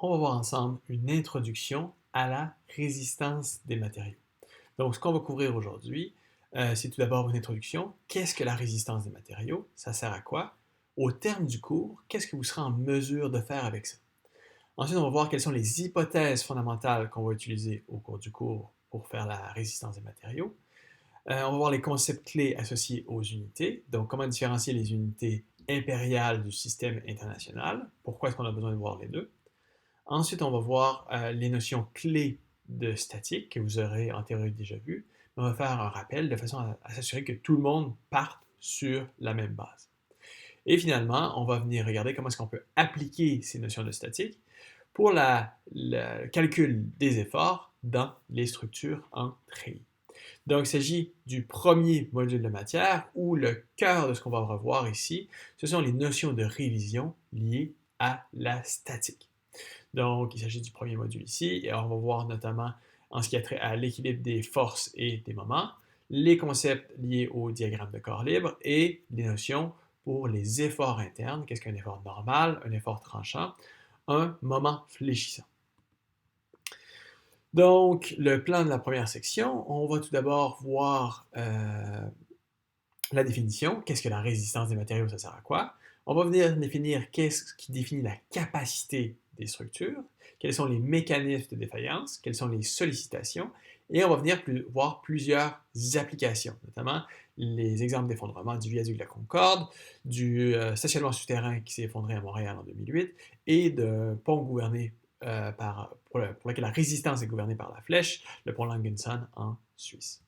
on va voir ensemble une introduction à la résistance des matériaux. Donc, ce qu'on va couvrir aujourd'hui, c'est tout d'abord une introduction. Qu'est-ce que la résistance des matériaux? Ça sert à quoi? Au terme du cours, qu'est-ce que vous serez en mesure de faire avec ça? Ensuite, on va voir quelles sont les hypothèses fondamentales qu'on va utiliser au cours du cours pour faire la résistance des matériaux. On va voir les concepts clés associés aux unités. Donc, comment différencier les unités impériales du système international? Pourquoi est-ce qu'on a besoin de voir les deux? Ensuite, on va voir les notions clés de statique que vous aurez en théorie déjà vues. On va faire un rappel de façon à s'assurer que tout le monde parte sur la même base. Et finalement, on va venir regarder comment est-ce qu'on peut appliquer ces notions de statique pour le calcul des efforts dans les structures en treillis. Donc, il s'agit du premier module de matière où le cœur de ce qu'on va revoir ici, ce sont les notions de révision liées à la statique. Donc, il s'agit du premier module ici, et on va voir notamment en ce qui a trait à l'équilibre des forces et des moments, les concepts liés au diagramme de corps libre et les notions pour les efforts internes. Qu'est-ce qu'un effort normal, un effort tranchant, un moment fléchissant. Donc, le plan de la première section, on va tout d'abord voir la définition. Qu'est-ce que la résistance des matériaux, ça sert à quoi? On va venir définir qu'est-ce qui définit la capacité des structures, quels sont les mécanismes de défaillance, quelles sont les sollicitations, et on va venir voir plusieurs applications, notamment les exemples d'effondrement du viaduc de la Concorde, du stationnement souterrain qui s'est effondré à Montréal en 2008, et d'un pont gouverné pour lequel la résistance est gouvernée par la flèche, le pont Langenson en Suisse.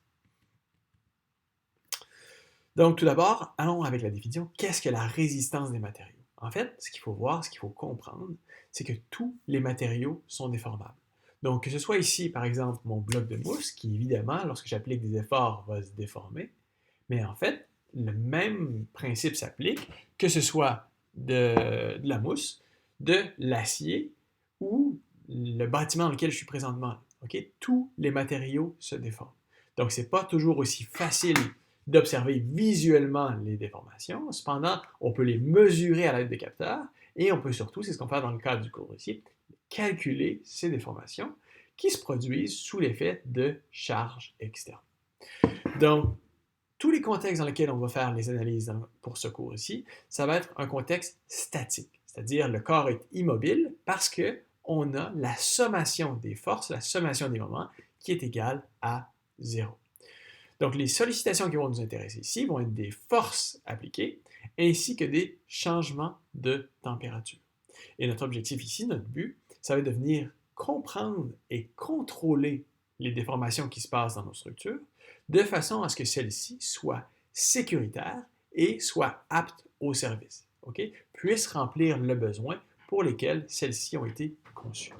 Donc, tout d'abord, allons avec la définition. Qu'est-ce que la résistance des matériaux? En fait, ce qu'il faut voir, ce qu'il faut comprendre, c'est que tous les matériaux sont déformables. Donc, que ce soit ici, par exemple, mon bloc de mousse, qui évidemment, lorsque j'applique des efforts, va se déformer, mais en fait, le même principe s'applique, que ce soit de la mousse, de l'acier ou le bâtiment dans lequel je suis présentement. Okay? Tous les matériaux se déforment. Donc, ce n'est pas toujours aussi facile d'observer visuellement les déformations. Cependant, on peut les mesurer à l'aide de capteurs et on peut surtout, c'est ce qu'on fait dans le cadre du cours ici, calculer ces déformations qui se produisent sous l'effet de charges externes. Donc, tous les contextes dans lesquels on va faire les analyses pour ce cours ici, ça va être un contexte statique, c'est-à-dire le corps est immobile parce qu'on a la sommation des forces, la sommation des moments qui est égale à 0. Donc, les sollicitations qui vont nous intéresser ici vont être des forces appliquées ainsi que des changements de température. Et notre objectif ici, notre but, ça va être de venir comprendre et contrôler les déformations qui se passent dans nos structures de façon à ce que celles-ci soient sécuritaires et soient aptes au service, puissent remplir le besoin pour lesquels celles-ci ont été conçues.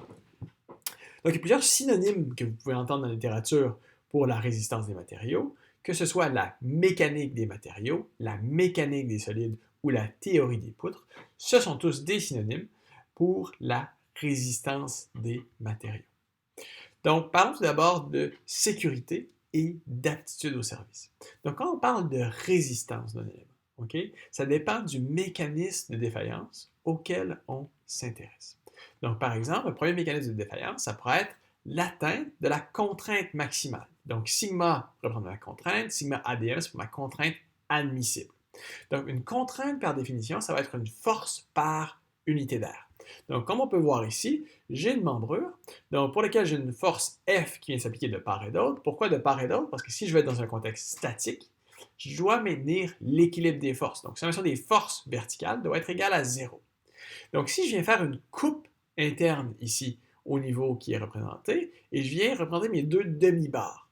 Donc, il y a plusieurs synonymes que vous pouvez entendre dans la littérature pour la résistance des matériaux, que ce soit la mécanique des matériaux, la mécanique des solides ou la théorie des poutres, ce sont tous des synonymes pour la résistance des matériaux. Donc, parlons tout d'abord de sécurité et d'aptitude au service. Donc, quand on parle de résistance d'un élément, ça dépend du mécanisme de défaillance auquel on s'intéresse. Donc, par exemple, le premier mécanisme de défaillance, ça pourrait être l'atteinte de la contrainte maximale. Donc, sigma représente ma contrainte, sigma ADM, c'est pour ma contrainte admissible. Donc, une contrainte, par définition, ça va être une force par unité d'air. Donc, comme on peut voir ici, j'ai une membrure donc, pour laquelle j'ai une force F qui vient s'appliquer de part et d'autre. Pourquoi de part et d'autre? Parce que si je vais être dans un contexte statique, je dois maintenir l'équilibre des forces. Donc, sommation des forces verticales doit être égale à 0. Donc, si je viens faire une coupe interne ici, au niveau qui est représenté, et je viens représenter mes deux demi-barres.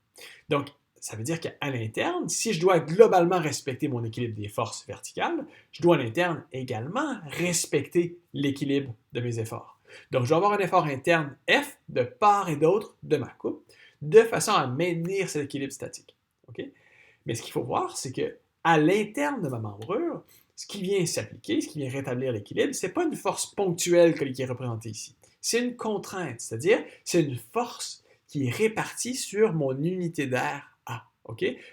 Donc, ça veut dire qu'à l'interne, si je dois globalement respecter mon équilibre des forces verticales, je dois à l'interne également respecter l'équilibre de mes efforts. Donc, je dois avoir un effort interne F de part et d'autre de ma coupe, de façon à maintenir cet équilibre statique. Mais ce qu'il faut voir, c'est qu'à l'interne de ma membrure, ce qui vient s'appliquer, ce qui vient rétablir l'équilibre, ce n'est pas une force ponctuelle qui est représentée ici. C'est une contrainte, c'est-à-dire c'est une force qui est répartie sur mon unité d'air A,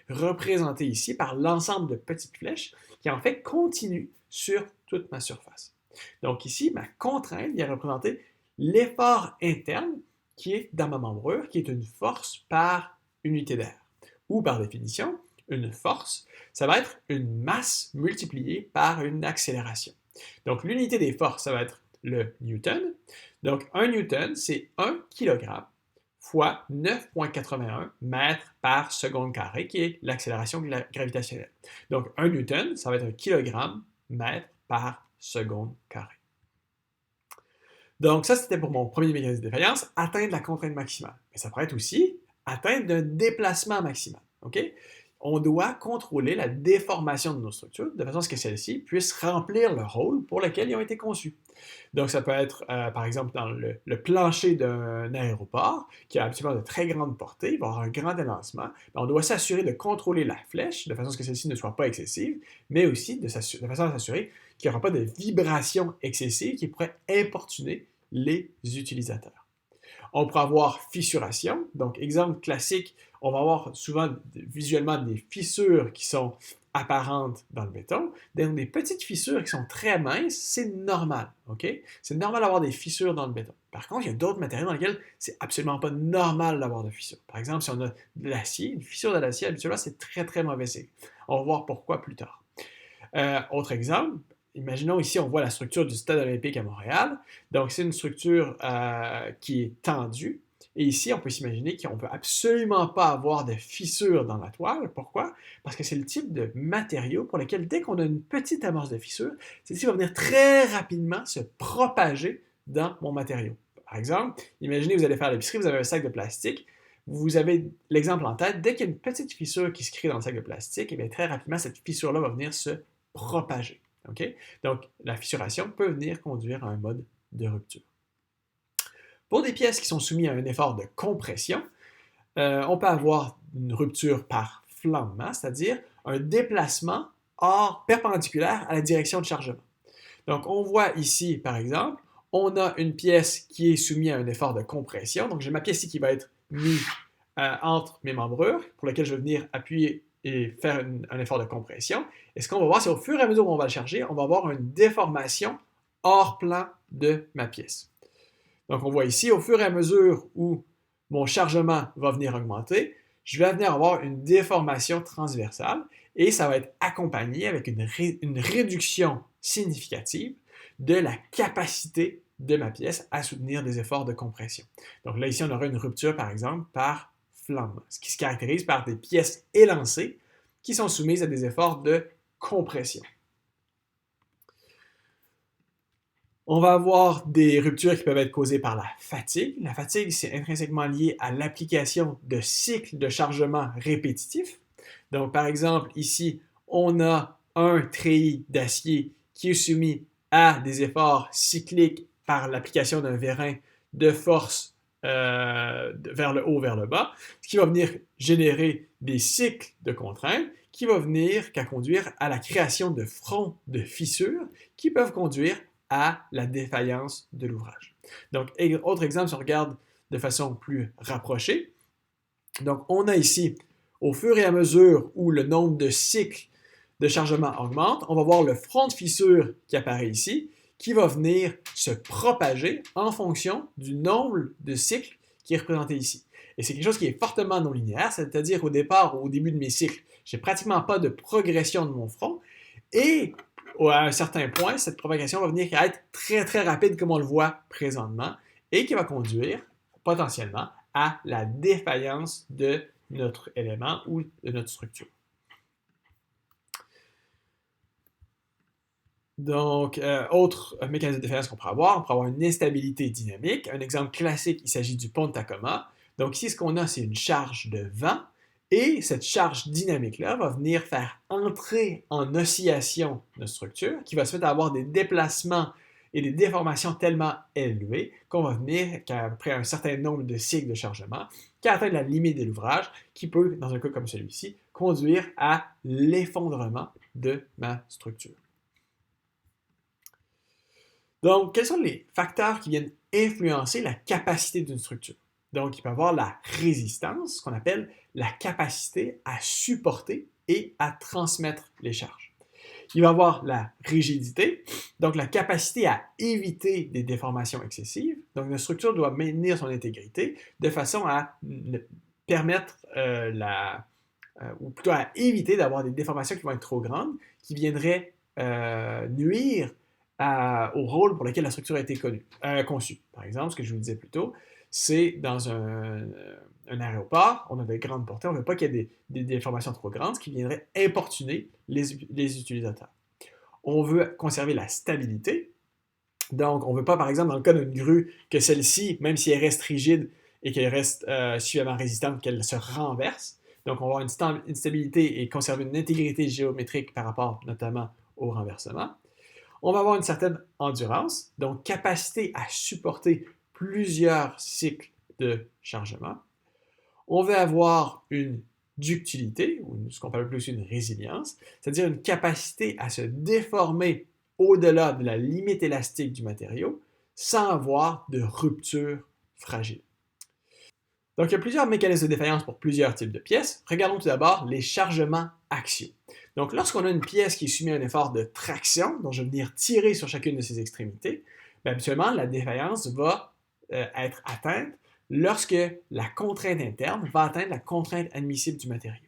représentée ici par l'ensemble de petites flèches qui en fait continuent sur toute ma surface. Donc ici, ma contrainte vient représenter l'effort interne qui est dans ma membrure, qui est une force par unité d'air. Ou par définition, une force, ça va être une masse multipliée par une accélération. Donc l'unité des forces, ça va être le newton. Donc 1 newton, c'est 1 kg fois 9,81 mètres par seconde carrée, qui est l'accélération gravitationnelle. Donc 1 newton, ça va être un kilogramme mètre par seconde carrée. Donc ça, c'était pour mon premier mécanisme de défaillance, atteindre la contrainte maximale. Mais ça pourrait être aussi atteindre un déplacement maximal. Okay? On doit contrôler la déformation de nos structures de façon à ce que celles-ci puissent remplir le rôle pour lequel ils ont été conçues. Donc ça peut être, par exemple, dans le plancher d'un aéroport qui a absolument de très grandes portées, il va y avoir un grand élancement. On doit s'assurer de contrôler la flèche de façon à ce que celle-ci ne soit pas excessive, mais aussi de façon à s'assurer qu'il n'y aura pas de vibration excessive qui pourrait importuner les utilisateurs. On pourrait avoir fissuration. Donc, exemple classique, on va avoir souvent visuellement des fissures qui sont apparentes dans le béton. Donc, des petites fissures qui sont très minces, c'est normal. Okay? C'est normal d'avoir des fissures dans le béton. Par contre, il y a d'autres matériaux dans lesquels c'est absolument pas normal d'avoir de fissures. Par exemple, si on a de l'acier, une fissure de l'acier, habituellement, c'est très, très mauvais signe. On va voir pourquoi plus tard. Autre exemple, imaginons ici, on voit la structure du Stade olympique à Montréal. Donc, c'est une structure qui est tendue. Et ici, on peut s'imaginer qu'on ne peut absolument pas avoir de fissure dans la toile. Pourquoi? Parce que c'est le type de matériau pour lequel, dès qu'on a une petite amorce de fissure, celle-ci va venir très rapidement se propager dans mon matériau. Par exemple, imaginez que vous allez faire l'épicerie, vous avez un sac de plastique. Vous avez l'exemple en tête, dès qu'il y a une petite fissure qui se crée dans le sac de plastique, et bien très rapidement, cette fissure-là va venir se propager. Okay? Donc, la fissuration peut venir conduire à un mode de rupture. Pour des pièces qui sont soumises à un effort de compression, on peut avoir une rupture par flambement, c'est-à-dire un déplacement hors perpendiculaire à la direction de chargement. Donc, on voit ici, par exemple, on a une pièce qui est soumise à un effort de compression. Donc, j'ai ma pièce ici qui va être mise entre mes membrures, pour laquelle je vais venir appuyer et faire un effort de compression. Et ce qu'on va voir, c'est au fur et à mesure où on va le charger, on va avoir une déformation hors plan de ma pièce. Donc, on voit ici, au fur et à mesure où mon chargement va venir augmenter, je vais venir avoir une déformation transversale et ça va être accompagné avec une réduction significative de la capacité de ma pièce à soutenir des efforts de compression. Donc là, ici, on aura une rupture, par exemple, par flambement, ce qui se caractérise par des pièces élancées qui sont soumises à des efforts de compression. On va avoir des ruptures qui peuvent être causées par la fatigue. La fatigue, c'est intrinsèquement lié à l'application de cycles de chargement répétitifs. Donc, par exemple, ici, on a un treillis d'acier qui est soumis à des efforts cycliques par l'application d'un vérin de force vers le haut, vers le bas, ce qui va venir générer des cycles de contraintes qui vont venir conduire à la création de fronts de fissures qui peuvent conduire à la défaillance de l'ouvrage. Donc, autre exemple, si on regarde de façon plus rapprochée, donc on a ici, au fur et à mesure où le nombre de cycles de chargement augmente, on va voir le front de fissure qui apparaît ici, qui va venir se propager en fonction du nombre de cycles qui est représenté ici. Et c'est quelque chose qui est fortement non linéaire, c'est-à-dire au départ, au début de mes cycles, j'ai pratiquement pas de progression de mon front, et à un certain point, cette propagation va venir être très, très rapide comme on le voit présentement et qui va conduire potentiellement à la défaillance de notre élément ou de notre structure. Donc, autre mécanisme de défaillance qu'on pourrait avoir, on pourrait avoir une instabilité dynamique. Un exemple classique, il s'agit du pont de Tacoma. Donc ici, ce qu'on a, c'est une charge de vent. Et cette charge dynamique-là va venir faire entrer en oscillation notre structure, qui va se mettre à avoir des déplacements et des déformations tellement élevées qu'on va venir, qu'après un certain nombre de cycles de chargement, qu'à atteindre la limite de l'ouvrage, qui peut, dans un cas comme celui-ci, conduire à l'effondrement de ma structure. Donc, quels sont les facteurs qui viennent influencer la capacité d'une structure? Donc, il peut y avoir la résistance, ce qu'on appelle la capacité à supporter et à transmettre les charges. Il va avoir la rigidité, donc la capacité à éviter des déformations excessives. Donc, notre structure doit maintenir son intégrité de façon à permettre ou plutôt à éviter d'avoir des déformations qui vont être trop grandes, qui viendraient nuire au rôle pour lequel la structure a été conçue. Par exemple, ce que je vous disais plus tôt, c'est dans un aéroport, on a de grandes portées, on ne veut pas qu'il y ait des déformations trop grandes, ce qui viendrait importuner les utilisateurs. On veut conserver la stabilité, donc on ne veut pas, par exemple, dans le cas d'une grue, que celle-ci, même si elle reste rigide et qu'elle reste suffisamment résistante, qu'elle se renverse. Donc on va avoir une stabilité et conserver une intégrité géométrique par rapport notamment au renversement. On va avoir une certaine endurance, donc capacité à supporter plusieurs cycles de chargement. On va avoir une ductilité, ou ce qu'on appelle plus une résilience, c'est-à-dire une capacité à se déformer au-delà de la limite élastique du matériau sans avoir de rupture fragile. Donc, il y a plusieurs mécanismes de défaillance pour plusieurs types de pièces. Regardons tout d'abord les chargements axiaux. Donc, lorsqu'on a une pièce qui est soumise à un effort de traction, dont je vais venir tirer sur chacune de ses extrémités, habituellement, la défaillance va être atteinte lorsque la contrainte interne va atteindre la contrainte admissible du matériau.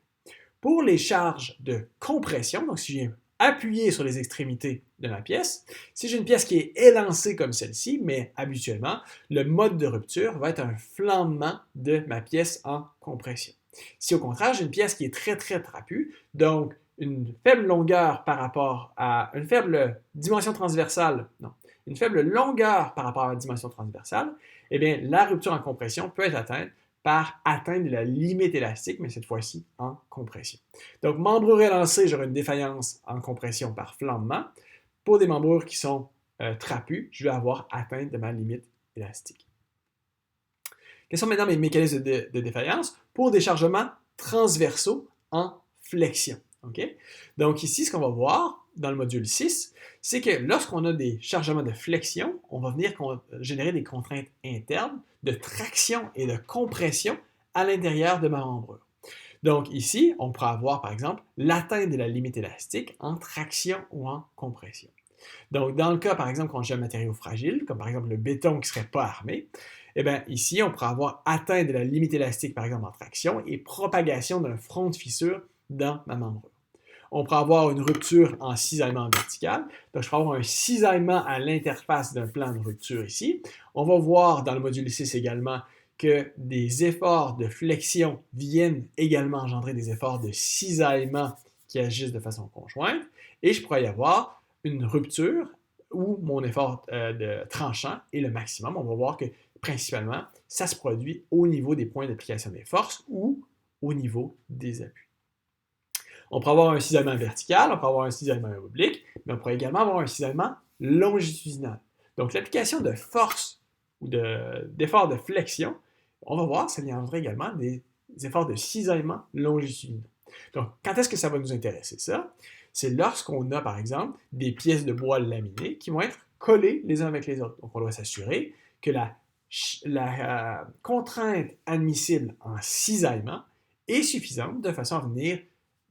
Pour les charges de compression, donc si je viens appuyer sur les extrémités de ma pièce, si j'ai une pièce qui est élancée comme celle-ci, mais habituellement, le mode de rupture va être un flambement de ma pièce en compression. Si au contraire, j'ai une pièce qui est très trapue, donc une faible longueur par rapport à une faible dimension transversale, non, une faible longueur par rapport à la dimension transversale, eh bien, la rupture en compression peut être atteinte par atteinte de la limite élastique, mais cette fois-ci en compression. Donc, membrure élancée, j'aurai une défaillance en compression par flambement. Pour des membrures qui sont trapues, je vais avoir atteinte de ma limite élastique. Quels sont maintenant mes mécanismes de défaillance? Pour des chargements transversaux en flexion. Okay? Donc ici, ce qu'on va voir dans le module 6, c'est que lorsqu'on a des chargements de flexion, on va venir générer des contraintes internes de traction et de compression à l'intérieur de ma membrure. Donc ici, on pourra avoir par exemple l'atteinte de la limite élastique en traction ou en compression. Donc dans le cas par exemple quand j'ai un matériau fragile, comme par exemple le béton qui ne serait pas armé, eh bien ici on pourra avoir atteinte de la limite élastique par exemple en traction et propagation d'un front de fissure dans ma membrure. On pourra avoir une rupture en cisaillement vertical. Donc, je pourrais avoir un cisaillement à l'interface d'un plan de rupture ici. On va voir dans le module 6 également que des efforts de flexion viennent également engendrer des efforts de cisaillement qui agissent de façon conjointe. Et je pourrais y avoir une rupture où mon effort de tranchant est le maximum. On va voir que principalement, ça se produit au niveau des points d'application des forces ou au niveau des appuis. On pourrait avoir un cisaillement vertical, on pourrait avoir un cisaillement oblique, mais on pourrait également avoir un cisaillement longitudinal. Donc, l'application de force ou d'efforts de flexion, on va voir, ça viendrait également des efforts de cisaillement longitudinal. Donc, quand est-ce que ça va nous intéresser, ça? C'est lorsqu'on a, par exemple, des pièces de bois laminées qui vont être collées les uns avec les autres. Donc, on doit s'assurer que la contrainte admissible en cisaillement est suffisante de façon à venir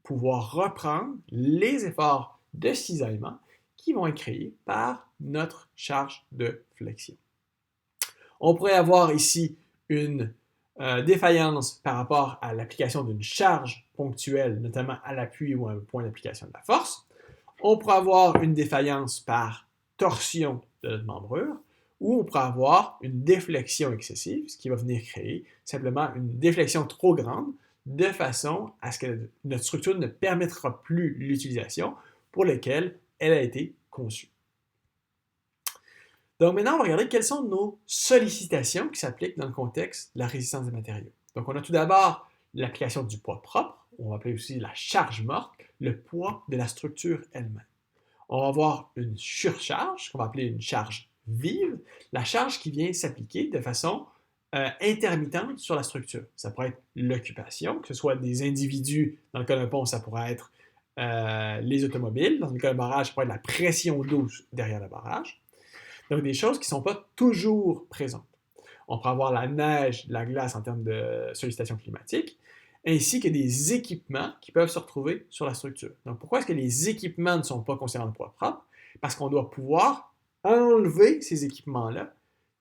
pouvoir reprendre les efforts de cisaillement qui vont être créés par notre charge de flexion. On pourrait avoir ici une défaillance par rapport à l'application d'une charge ponctuelle, notamment à l'appui ou à un point d'application de la force. On pourrait avoir une défaillance par torsion de notre membrure, ou on pourrait avoir une déflexion excessive, ce qui va venir créer simplement une déflexion trop grande, de façon à ce que notre structure ne permettra plus l'utilisation pour laquelle elle a été conçue. Donc maintenant, on va regarder quelles sont nos sollicitations qui s'appliquent dans le contexte de la résistance des matériaux. Donc on a tout d'abord l'application du poids propre, on va appeler aussi la charge morte, le poids de la structure elle-même. On va avoir une surcharge, qu'on va appeler une charge vive, la charge qui vient s'appliquer de façon intermittente sur la structure. Ça pourrait être l'occupation, que ce soit des individus, dans le cas d'un pont, ça pourrait être les automobiles, dans le cas d'un barrage, ça pourrait être la pression d'eau derrière le barrage. Donc des choses qui ne sont pas toujours présentes. On pourrait avoir la neige, la glace en termes de sollicitation climatique, ainsi que des équipements qui peuvent se retrouver sur la structure. Donc, pourquoi est-ce que les équipements ne sont pas considérés en poids propre? Parce qu'on doit pouvoir enlever ces équipements-là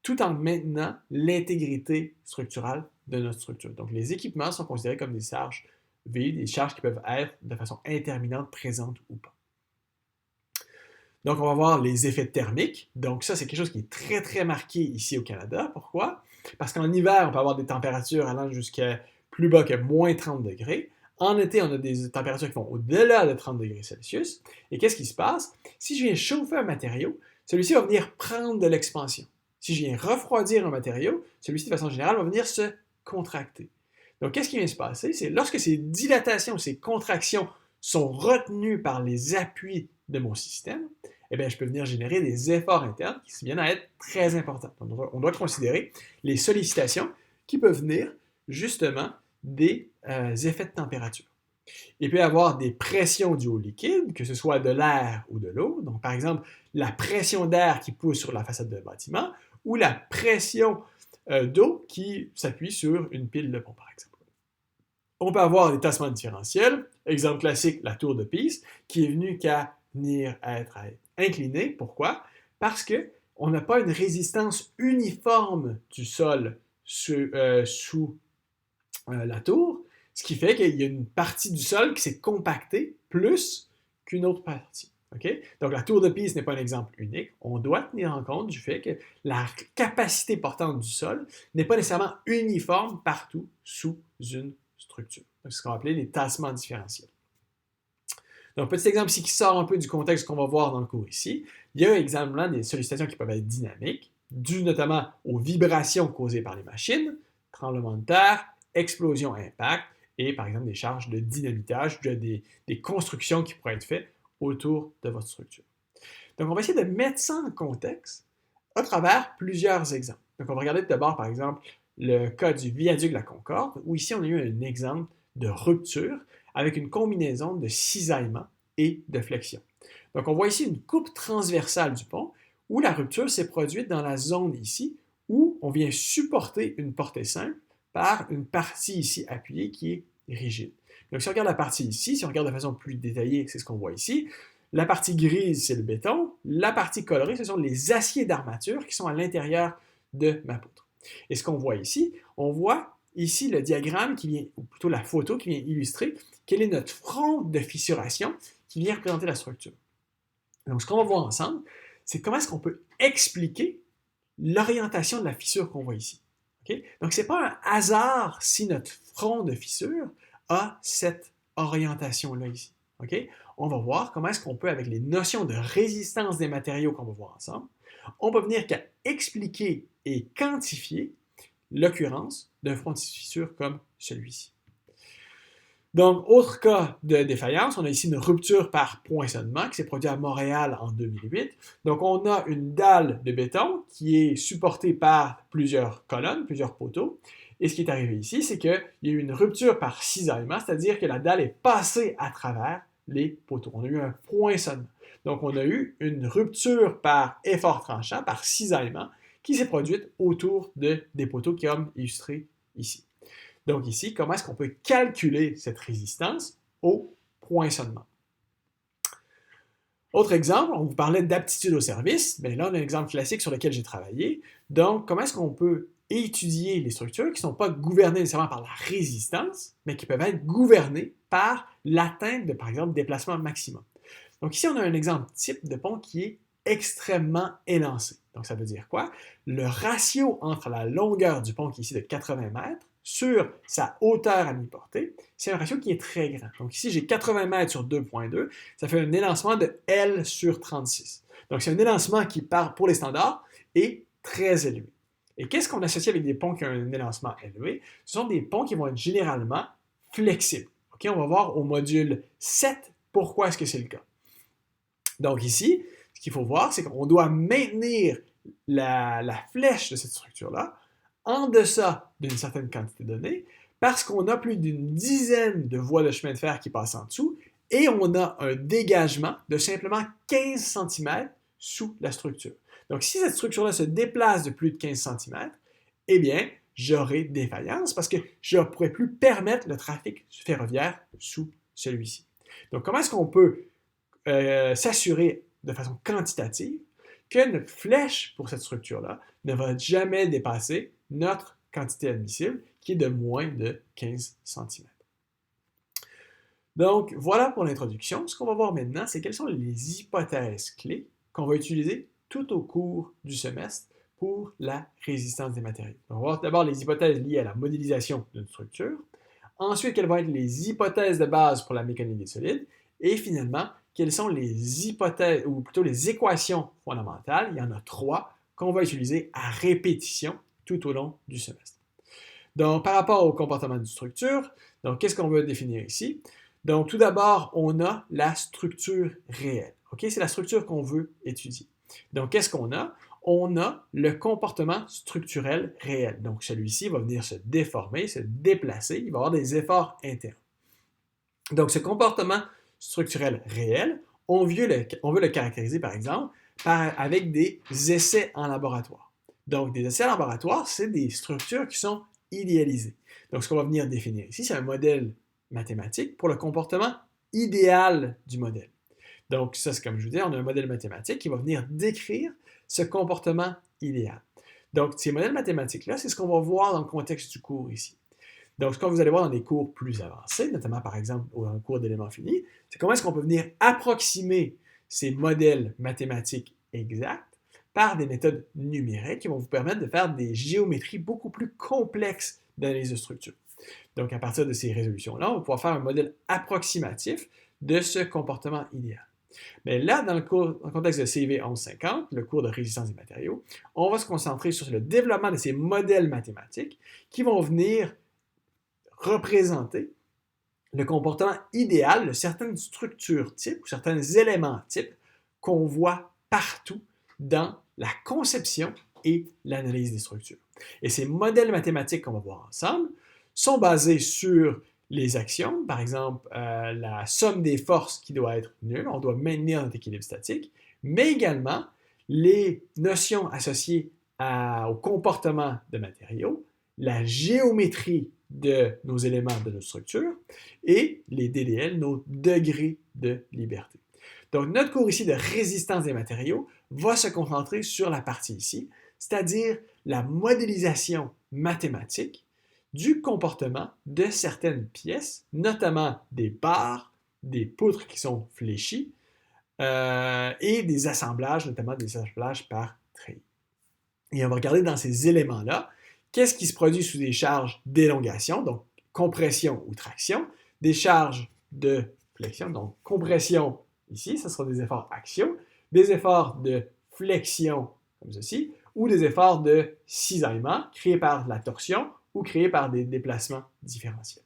tout en maintenant l'intégrité structurale de notre structure. Donc, les équipements sont considérés comme des charges vides, des charges qui peuvent être de façon interminante présentes ou pas. Donc, on va voir les effets thermiques. Donc, ça, c'est quelque chose qui est très, très marqué ici au Canada. Pourquoi? Parce qu'en hiver, on peut avoir des températures allant jusqu'à plus bas que moins 30 degrés. En été, on a des températures qui vont au-delà de 30 degrés Celsius. Et qu'est-ce qui se passe? Si je viens chauffer un matériau, celui-ci va venir prendre de l'expansion. Si je viens refroidir un matériau, celui-ci, de façon générale, va venir se contracter. Donc, qu'est-ce qui vient se passer? C'est lorsque ces dilatations, ces contractions sont retenues par les appuis de mon système, eh bien, je peux venir générer des efforts internes qui viennent à être très importants. Donc, on doit considérer les sollicitations qui peuvent venir justement des effets de température. Il peut y avoir des pressions dues au liquide, que ce soit de l'air ou de l'eau. Donc, par exemple, la pression d'air qui pousse sur la façade d'un bâtiment ou la pression d'eau qui s'appuie sur une pile de pont, par exemple. On peut avoir des tassements différentiels. Exemple classique, la tour de Pise, qui est venue qu'à venir à être inclinée. Pourquoi? Parce qu'on n'a pas une résistance uniforme du sol sous la tour, ce qui fait qu'il y a une partie du sol qui s'est compactée plus qu'une autre partie. Okay? Donc, la tour de Pise n'est pas un exemple unique. On doit tenir en compte du fait que la capacité portante du sol n'est pas nécessairement uniforme partout sous une structure. C'est ce qu'on va appeler les tassements différentiels. Donc, petit exemple ici qui sort un peu du contexte qu'on va voir dans le cours ici. Il y a également des sollicitations qui peuvent être dynamiques, dues notamment aux vibrations causées par les machines, tremblements de terre, explosions, impact, et par exemple des charges de dynamitage, des constructions qui pourraient être faites autour de votre structure. Donc, on va essayer de mettre ça en contexte à travers plusieurs exemples. Donc, on va regarder d'abord, par exemple, le cas du viaduc de la Concorde, où ici, on a eu un exemple de rupture avec une combinaison de cisaillement et de flexion. Donc, on voit ici une coupe transversale du pont où la rupture s'est produite dans la zone ici où on vient supporter une portée simple par une partie ici appuyée qui est rigide. Donc, si on regarde la partie ici, si on regarde de façon plus détaillée, c'est ce qu'on voit ici. La partie grise, c'est le béton. La partie colorée, ce sont les aciers d'armature qui sont à l'intérieur de ma poutre. Et ce qu'on voit ici, on voit ici le diagramme qui vient, ou plutôt la photo qui vient illustrer quel est notre front de fissuration qui vient représenter la structure. Donc, ce qu'on va voir ensemble, c'est comment est-ce qu'on peut expliquer l'orientation de la fissure qu'on voit ici. Okay? Donc, ce n'est pas un hasard si notre front de fissure a cette orientation-là ici. Okay? On va voir comment est-ce qu'on peut, avec les notions de résistance des matériaux qu'on va voir ensemble, on peut venir qu'à expliquer et quantifier l'occurrence d'un front de fissure comme celui-ci. Donc, autre cas de défaillance, on a ici une rupture par poinçonnement qui s'est produite à Montréal en 2008. Donc, on a une dalle de béton qui est supportée par plusieurs colonnes, plusieurs poteaux. Et ce qui est arrivé ici, c'est qu'il y a eu une rupture par cisaillement, c'est-à-dire que la dalle est passée à travers les poteaux. On a eu un poinçonnement. Donc, on a eu une rupture par effort tranchant, par cisaillement, qui s'est produite autour des poteaux comme illustré ici. Donc ici, comment est-ce qu'on peut calculer cette résistance au poinçonnement? Autre exemple, on vous parlait d'aptitude au service. Bien là, on a un exemple classique sur lequel j'ai travaillé. Donc, comment est-ce qu'on peut étudier les structures qui ne sont pas gouvernées nécessairement par la résistance, mais qui peuvent être gouvernées par l'atteinte de, par exemple, déplacement maximum. Donc ici, on a un exemple type de pont qui est extrêmement élancé. Donc, ça veut dire quoi? Le ratio entre la longueur du pont qui est ici de 80 mètres sur sa hauteur à mi-portée, c'est un ratio qui est très grand. Donc ici, j'ai 80 mètres sur 2,2, ça fait un élancement de L sur 36. Donc c'est un élancement qui, pour les standards, est très élevé. Et qu'est-ce qu'on associe avec des ponts qui ont un élancement élevé? Ce sont des ponts qui vont être généralement flexibles. Okay? On va voir au module 7 pourquoi est-ce que c'est le cas. Donc ici, ce qu'il faut voir, c'est qu'on doit maintenir la flèche de cette structure-là en deçà d'une certaine quantité donnée, parce qu'on a plus d'une dizaine de voies de chemin de fer qui passent en dessous, et on a un dégagement de simplement 15 cm sous la structure. Donc, si cette structure-là se déplace de plus de 15 cm, eh bien, j'aurai défaillance parce que je ne pourrai plus permettre le trafic ferroviaire sous celui-ci. Donc, comment est-ce qu'on peut s'assurer de façon quantitative que notre flèche pour cette structure-là ne va jamais dépasser notre quantité admissible, qui est de moins de 15 cm. Donc, voilà pour l'introduction. Ce qu'on va voir maintenant, c'est quelles sont les hypothèses clés qu'on va utiliser tout au cours du semestre pour la résistance des matériaux. On va voir d'abord les hypothèses liées à la modélisation d'une structure, ensuite quelles vont être les hypothèses de base pour la mécanique des solides, et finalement, quelles sont les hypothèses, ou plutôt les équations fondamentales, il y en a 3, qu'on va utiliser à répétition tout au long du semestre. Donc, par rapport au comportement d'une structure, donc qu'est-ce qu'on veut définir ici? Donc, tout d'abord, on a la structure réelle. Okay? C'est la structure qu'on veut étudier. Donc, qu'est-ce qu'on a? On a le comportement structurel réel. Donc, celui-ci va venir se déformer, se déplacer, il va avoir des efforts internes. Donc, ce comportement structurel réel, on veut le caractériser, par exemple, avec des essais en laboratoire. Donc, des essais en laboratoire, c'est des structures qui sont idéalisées. Donc, ce qu'on va venir définir ici, c'est un modèle mathématique pour le comportement idéal du modèle. Donc, ça, c'est comme je vous dis, on a un modèle mathématique qui va venir décrire ce comportement idéal. Donc, ces modèles mathématiques-là, c'est ce qu'on va voir dans le contexte du cours ici. Donc, ce que vous allez voir dans des cours plus avancés, notamment par exemple dans un cours d'éléments finis, c'est comment est-ce qu'on peut venir approximer ces modèles mathématiques exacts par des méthodes numériques qui vont vous permettre de faire des géométries beaucoup plus complexes d'analyse de structure. Donc, à partir de ces résolutions-là, on va pouvoir faire un modèle approximatif de ce comportement idéal. Mais là, dans le contexte de CV 1150, le cours de résistance des matériaux, on va se concentrer sur le développement de ces modèles mathématiques qui vont venir représenter le comportement idéal de certaines structures types ou certains éléments types qu'on voit partout dans la conception et l'analyse des structures. Et ces modèles mathématiques qu'on va voir ensemble sont basés sur les actions, par exemple la somme des forces qui doit être nulle, on doit maintenir notre équilibre statique, mais également les notions associées au comportement de matériaux, la géométrie de nos éléments de notre structure et les DDL, nos degrés de liberté. Donc, notre cours ici de résistance des matériaux va se concentrer sur la partie ici, c'est-à-dire la modélisation mathématique du comportement de certaines pièces, notamment des barres, des poutres qui sont fléchies et des assemblages, notamment des assemblages par treillis. Et on va regarder dans ces éléments-là, qu'est-ce qui se produit sous des charges d'élongation, donc compression ou traction, des charges de flexion, donc compression ici, ce sera des efforts axiaux, des efforts de flexion comme ceci, ou des efforts de cisaillement créés par la torsion ou créés par des déplacements différentiels.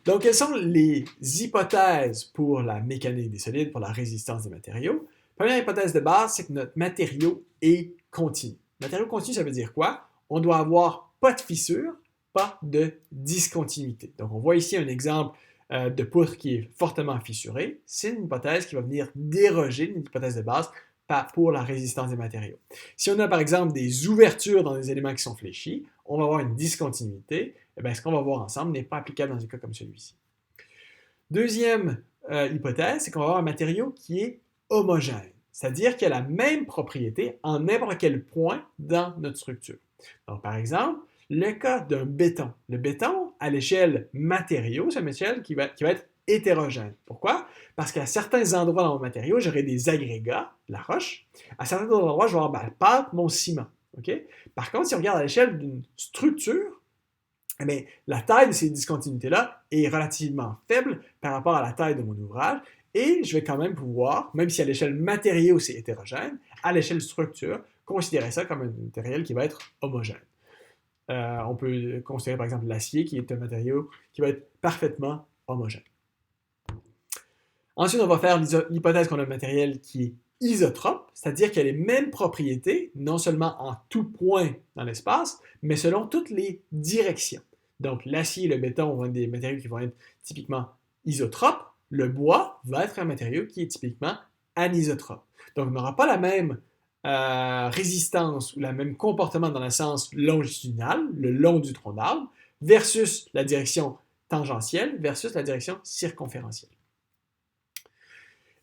Donc, quelles sont les hypothèses pour la mécanique des solides, pour la résistance des matériaux? Première hypothèse de base, c'est que notre matériau est continu. Matériau continu, ça veut dire quoi? On doit avoir pas de fissure, pas de discontinuité. Donc, on voit ici un exemple de poutre qui est fortement fissurée. C'est une hypothèse qui va venir déroger d'une hypothèse de base pour la résistance des matériaux. Si on a par exemple des ouvertures dans des éléments qui sont fléchis, on va avoir une discontinuité. Eh bien, ce qu'on va voir ensemble n'est pas applicable dans un cas comme celui-ci. Deuxième hypothèse, c'est qu'on va avoir un matériau qui est homogène, c'est-à-dire qu'il a la même propriété en n'importe quel point dans notre structure. Donc, par exemple, le cas d'un béton. Le béton, à l'échelle matériau, c'est une échelle qui va être hétérogène. Pourquoi? Parce qu'à certains endroits dans mon matériau, j'aurai des agrégats, la roche. À certains autres endroits, je vais avoir ma pâte, mon ciment. Okay? Par contre, si on regarde à l'échelle d'une structure, eh bien, la taille de ces discontinuités-là est relativement faible par rapport à la taille de mon ouvrage et je vais quand même pouvoir, même si à l'échelle matériau c'est hétérogène, à l'échelle structure, considérer ça comme un matériel qui va être homogène. On peut considérer par exemple l'acier qui est un matériau qui va être parfaitement homogène. Ensuite, on va faire l'hypothèse qu'on a un matériel qui est isotrope, c'est-à-dire qu'il a les mêmes propriétés, non seulement en tout point dans l'espace, mais selon toutes les directions. Donc, l'acier et le béton vont être des matériaux qui vont être typiquement isotropes. Le bois va être un matériau qui est typiquement anisotrope. Donc, on n'aura pas la même résistance ou le même comportement dans le sens longitudinal, le long du tronc d'arbre, versus la direction tangentielle versus la direction circonférentielle.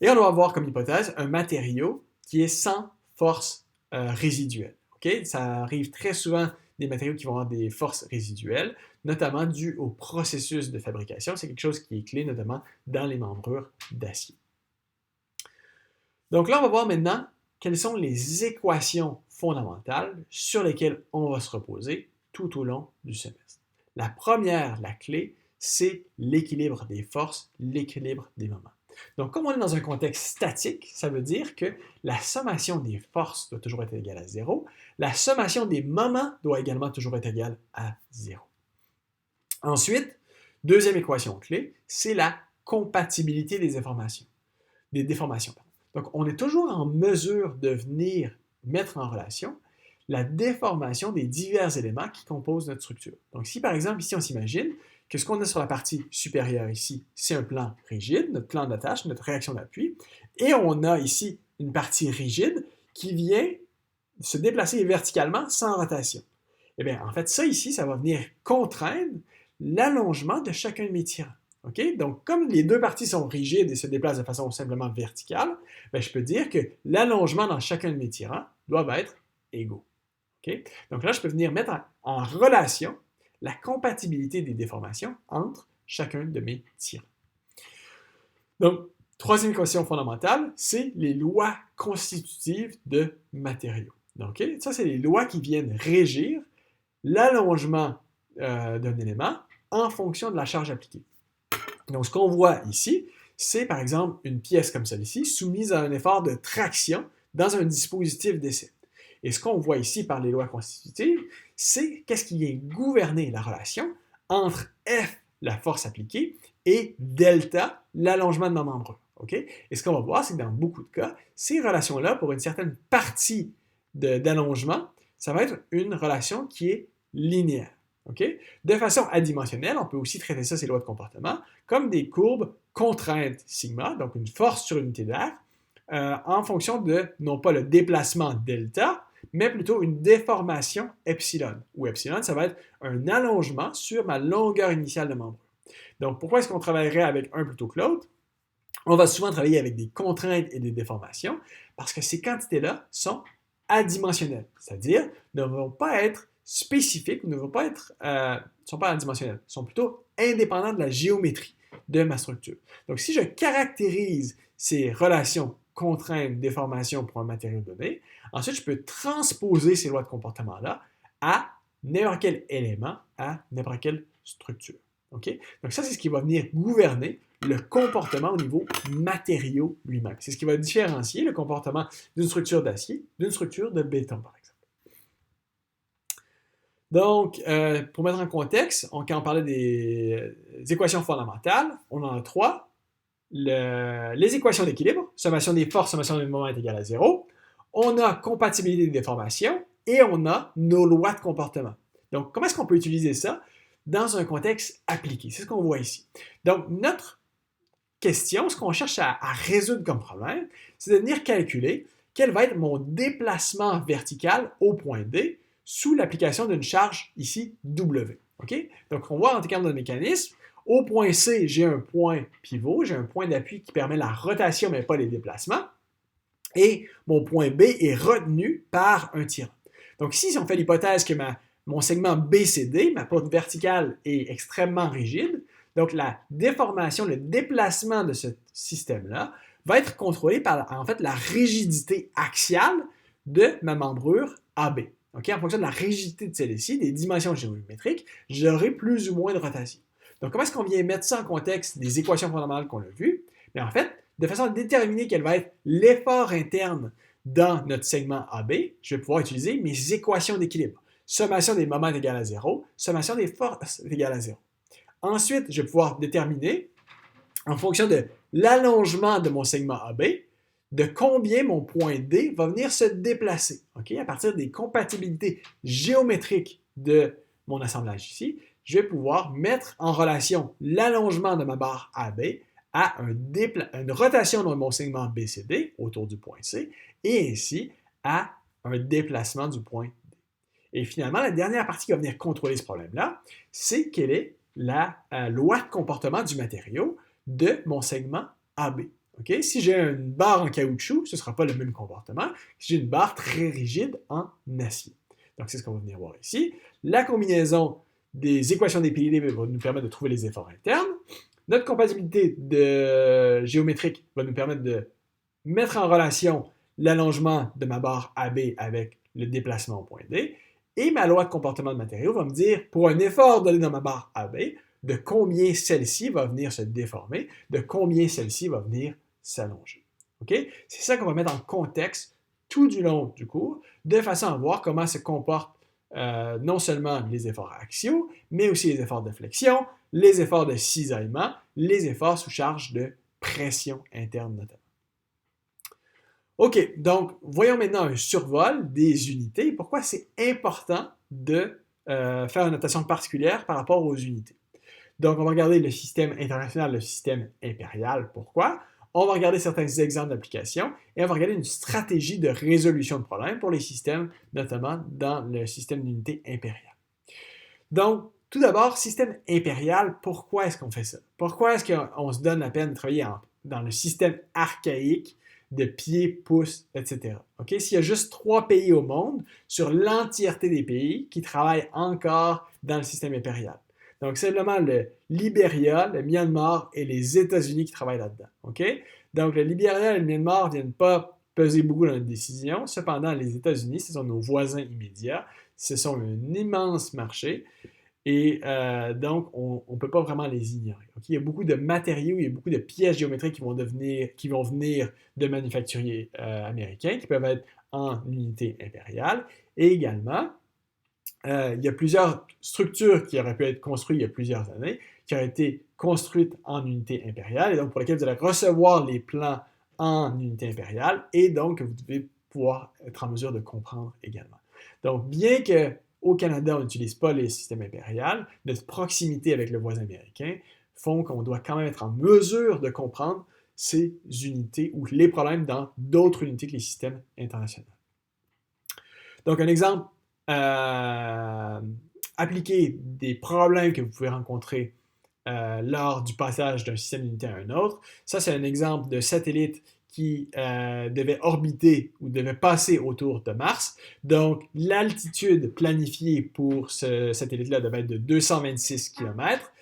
Et on va avoir comme hypothèse un matériau qui est sans force résiduelle. Okay? Ça arrive très souvent des matériaux qui vont avoir des forces résiduelles, notamment dues au processus de fabrication. C'est quelque chose qui est clé, notamment dans les membrures d'acier. Donc là, on va voir maintenant quelles sont les équations fondamentales sur lesquelles on va se reposer tout au long du semestre. La première, la clé, c'est l'équilibre des forces, l'équilibre des moments. Donc, comme on est dans un contexte statique, ça veut dire que la sommation des forces doit toujours être égale à 0. La sommation des moments doit également toujours être égale à 0. Ensuite, deuxième équation clé, c'est la compatibilité des déformations. Donc, on est toujours en mesure de venir mettre en relation la déformation des divers éléments qui composent notre structure. Donc, si par exemple, ici, on s'imagine que ce qu'on a sur la partie supérieure ici, c'est un plan rigide, notre plan d'attache, notre réaction d'appui, et on a ici une partie rigide qui vient se déplacer verticalement sans rotation. Eh bien, en fait, ça ici, ça va venir contraindre l'allongement de chacun de mes tirants. Okay? Donc, comme les deux parties sont rigides et se déplacent de façon simplement verticale, bien, je peux dire que l'allongement dans chacun de mes tirants doivent être égaux. Okay? Donc là, je peux venir mettre en relation la compatibilité des déformations entre chacun de mes tirants. Donc, troisième équation fondamentale, c'est les lois constitutives de matériaux. Donc, ça, c'est les lois qui viennent régir l'allongement d'un élément en fonction de la charge appliquée. Donc, ce qu'on voit ici, c'est par exemple une pièce comme celle-ci soumise à un effort de traction dans un dispositif d'essai. Et ce qu'on voit ici par les lois constitutives, c'est qu'est-ce qui vient gouverner la relation entre F, la force appliquée, et delta, l'allongement de ma membrure. Okay? Et ce qu'on va voir, c'est que dans beaucoup de cas, ces relations-là, pour une certaine partie d'allongement, ça va être une relation qui est linéaire. Okay? De façon adimensionnelle, on peut aussi traiter ça, ces lois de comportement, comme des courbes contraintes sigma, donc une force sur l'unité d'air, en fonction de, non pas le déplacement delta, mais plutôt une déformation epsilon, où epsilon, ça va être un allongement sur ma longueur initiale de membrure. Donc, pourquoi est-ce qu'on travaillerait avec un plutôt que l'autre? On va souvent travailler avec des contraintes et des déformations, parce que ces quantités-là sont adimensionnelles, c'est-à-dire ne vont pas être spécifiques, ne vont pas être, sont pas adimensionnelles, sont plutôt indépendantes de la géométrie de ma structure. Donc, si je caractérise ces relations contraintes, déformations pour un matériau donné, ensuite, je peux transposer ces lois de comportement-là à n'importe quel élément, à n'importe quelle structure. Okay? Donc, ça, c'est ce qui va venir gouverner le comportement au niveau matériau lui-même. C'est ce qui va différencier le comportement d'une structure d'acier d'une structure de béton, par exemple. Donc, pour mettre en contexte, quand on parlait des équations fondamentales, on en a trois. Les équations d'équilibre, sommation des forces, sommation des moments est égale à 0. On a compatibilité des déformations et on a nos lois de comportement. Donc, comment est-ce qu'on peut utiliser ça dans un contexte appliqué? C'est ce qu'on voit ici. Donc, notre question, ce qu'on cherche à résoudre comme problème, c'est de venir calculer quel va être mon déplacement vertical au point D sous l'application d'une charge ici W. Okay? Donc, on voit en termes de mécanisme, au point C, j'ai un point pivot, j'ai un point d'appui qui permet la rotation, mais pas les déplacements. Et mon point B est retenu par un tirant. Donc ici, si on fait l'hypothèse que mon segment BCD, ma porte verticale, est extrêmement rigide, donc la déformation, le déplacement de ce système-là va être contrôlé par en fait la rigidité axiale de ma membrure AB. Okay? En fonction de la rigidité de celle-ci, des dimensions géométriques, j'aurai plus ou moins de rotation. Donc, comment est-ce qu'on vient mettre ça en contexte des équations fondamentales qu'on a vues? Bien, en fait, de façon à déterminer quel va être l'effort interne dans notre segment AB, je vais pouvoir utiliser mes équations d'équilibre. Sommation des moments est égale à 0, sommation des forces est égale à 0. Ensuite, je vais pouvoir déterminer, en fonction de l'allongement de mon segment AB, de combien mon point D va venir se déplacer, okay? À partir des compatibilités géométriques de mon assemblage ici, je vais pouvoir mettre en relation l'allongement de ma barre AB à une rotation de mon segment BCD autour du point C, et ainsi à un déplacement du point D. Et finalement, la dernière partie qui va venir contrôler ce problème-là, c'est quelle est la loi de comportement du matériau de mon segment AB. Okay? Si j'ai une barre en caoutchouc, ce ne sera pas le même comportement que si j'ai une barre très rigide en acier. Donc, c'est ce qu'on va venir voir ici. La combinaison des équations d'équilibre va nous permettre de trouver les efforts internes. Notre compatibilité géométrique va nous permettre de mettre en relation l'allongement de ma barre AB avec le déplacement au point D. Et ma loi de comportement de matériau va me dire, pour un effort donné dans ma barre AB, de combien celle-ci va venir se déformer, de combien celle-ci va venir s'allonger. Okay? C'est ça qu'on va mettre en contexte tout du long du cours, de façon à voir comment se comportent non seulement les efforts axiaux, mais aussi les efforts de flexion, les efforts de cisaillement, les efforts sous charge de pression interne notamment. OK, donc voyons maintenant un survol des unités. Pourquoi c'est important de faire une notation particulière par rapport aux unités. Donc, on va regarder le système international, le système impérial. Pourquoi? On va regarder certains exemples d'application et on va regarder une stratégie de résolution de problèmes pour les systèmes, notamment dans le système d'unité impériale. Donc, tout d'abord, système impérial, pourquoi est-ce qu'on fait ça? Pourquoi est-ce qu'on se donne la peine de travailler dans le système archaïque de pieds, pouces, etc. Okay? S'il y a juste 3 pays au monde, sur l'entièreté des pays, qui travaillent encore dans le système impérial. Donc, simplement le Libéria, le Myanmar et les États-Unis qui travaillent là-dedans. Okay? Donc, le Libéria et le Myanmar ne viennent pas peser beaucoup dans notre décision. Cependant, les États-Unis, ce sont nos voisins immédiats. Ce sont un immense marché. Et donc, on ne peut pas vraiment les ignorer. Okay? Il y a beaucoup de matériaux, il y a beaucoup de pièces géométriques qui vont venir de manufacturiers américains, qui peuvent être en unité impériale. Et également, il y a plusieurs structures qui auraient pu être construites il y a plusieurs années, qui ont été construites en unité impériale, et donc pour lesquelles vous allez recevoir les plans en unité impériale, et donc vous devez pouvoir être en mesure de comprendre également. Donc, bien que au Canada, on n'utilise pas les systèmes impériaux, notre proximité avec le voisin américain font qu'on doit quand même être en mesure de comprendre ces unités ou les problèmes dans d'autres unités que les systèmes internationaux. Donc, un exemple appliqué des problèmes que vous pouvez rencontrer lors du passage d'un système d'unité à un autre. Ça, c'est un exemple de satellite qui devait orbiter ou devait passer autour de Mars. Donc, l'altitude planifiée pour ce satellite-là devait être de 226 km.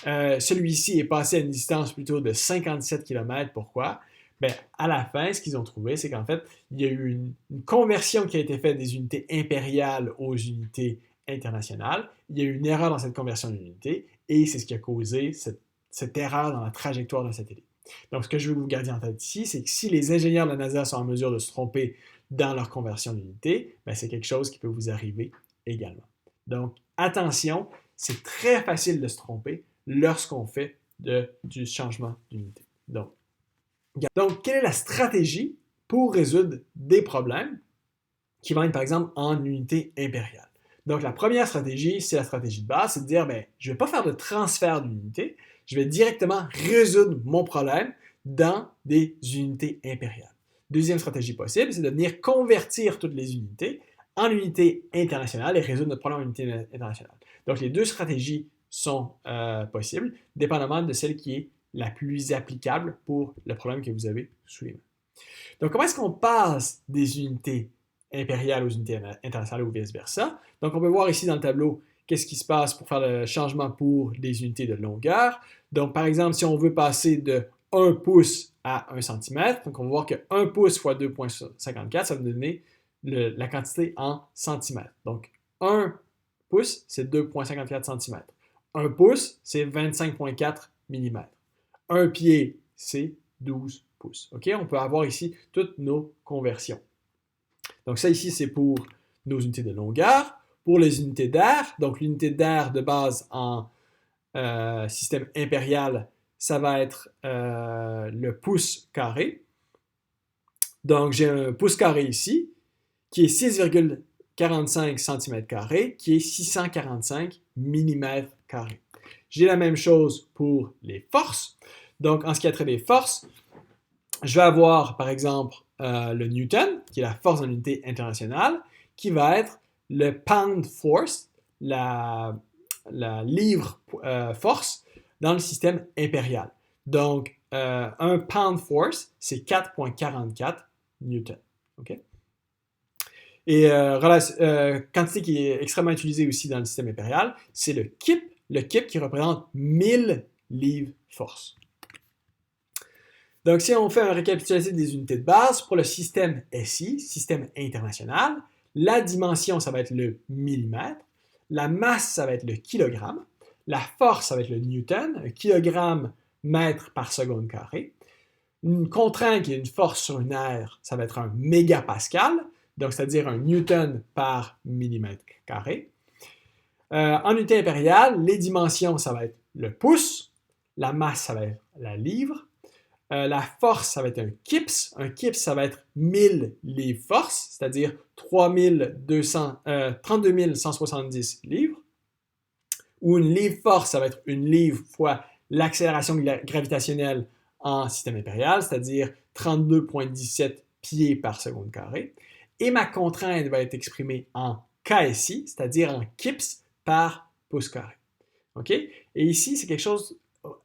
Celui-ci est passé à une distance plutôt de 57 km. Pourquoi? Bien, à la fin, ce qu'ils ont trouvé, c'est qu'en fait, il y a eu une conversion qui a été faite des unités impériales aux unités internationales. Il y a eu une erreur dans cette conversion d'unités et c'est ce qui a causé cette erreur dans la trajectoire d'un satellite. Donc, ce que je veux que vous gardiez en tête ici, c'est que si les ingénieurs de la NASA sont en mesure de se tromper dans leur conversion d'unité, bien, c'est quelque chose qui peut vous arriver également. Donc, attention, c'est très facile de se tromper lorsqu'on fait du changement d'unité. Donc, quelle est la stratégie pour résoudre des problèmes qui vont être, par exemple, en unité impériale? Donc, la première stratégie, c'est la stratégie de base, c'est de dire, bien, je ne vais pas faire de transfert d'unité, je vais directement résoudre mon problème dans des unités impériales. Deuxième stratégie possible, c'est de venir convertir toutes les unités en unités internationales et résoudre notre problème en unité internationale. Donc, les deux stratégies sont possibles, dépendamment de celle qui est la plus applicable pour le problème que vous avez sous les mains. Donc, comment est-ce qu'on passe des unités impériales aux unités internationales ou vice-versa? Donc, on peut voir ici dans le tableau qu'est-ce qui se passe pour faire le changement pour les unités de longueur. Donc, par exemple, si on veut passer de 1 pouce à 1 cm, donc on va voir que 1 pouce fois 2,54, ça va nous donner la quantité en centimètres. Donc, 1 pouce, c'est 2,54 cm. 1 pouce, c'est 25,4 mm. 1 pied, c'est 12 pouces. Okay? On peut avoir ici toutes nos conversions. Donc ça ici, c'est pour nos unités de longueur. Pour les unités d'air, donc l'unité d'air de base en système impérial, ça va être le pouce carré. Donc j'ai un pouce carré ici, qui est 6,45 cm², qui est 645 mm². J'ai la même chose pour les forces. Donc, en ce qui a trait des forces, je vais avoir, par exemple, le Newton, qui est la force en unité internationale, qui va être le pound force, la livre force dans le système impérial. Donc, un pound force, c'est 4,44 newtons. Okay? Et quantité qui est extrêmement utilisée aussi dans le système impérial, c'est le kip qui représente 1000 livres force. Donc, si on fait un récapitulatif des unités de base, pour le système SI, système international, la dimension, ça va être le millimètre, la masse, ça va être le kilogramme, la force, ça va être le newton, un kilogramme mètre par seconde carré. Une contrainte qui est une force sur une aire, ça va être un mégapascal, donc c'est-à-dire un newton par millimètre carré. En unité impériale, les dimensions, ça va être le pouce, la masse, ça va être la livre, la force, ça va être un kips. Un kips, ça va être 1000 livres force, c'est-à-dire 32 170 livres. Ou une livre force, ça va être une livre fois l'accélération gravitationnelle en système impérial, c'est-à-dire 32,17 pieds par seconde carré. Et ma contrainte va être exprimée en KSI, c'est-à-dire en kips par pouce carré. OK? Et ici, c'est quelque chose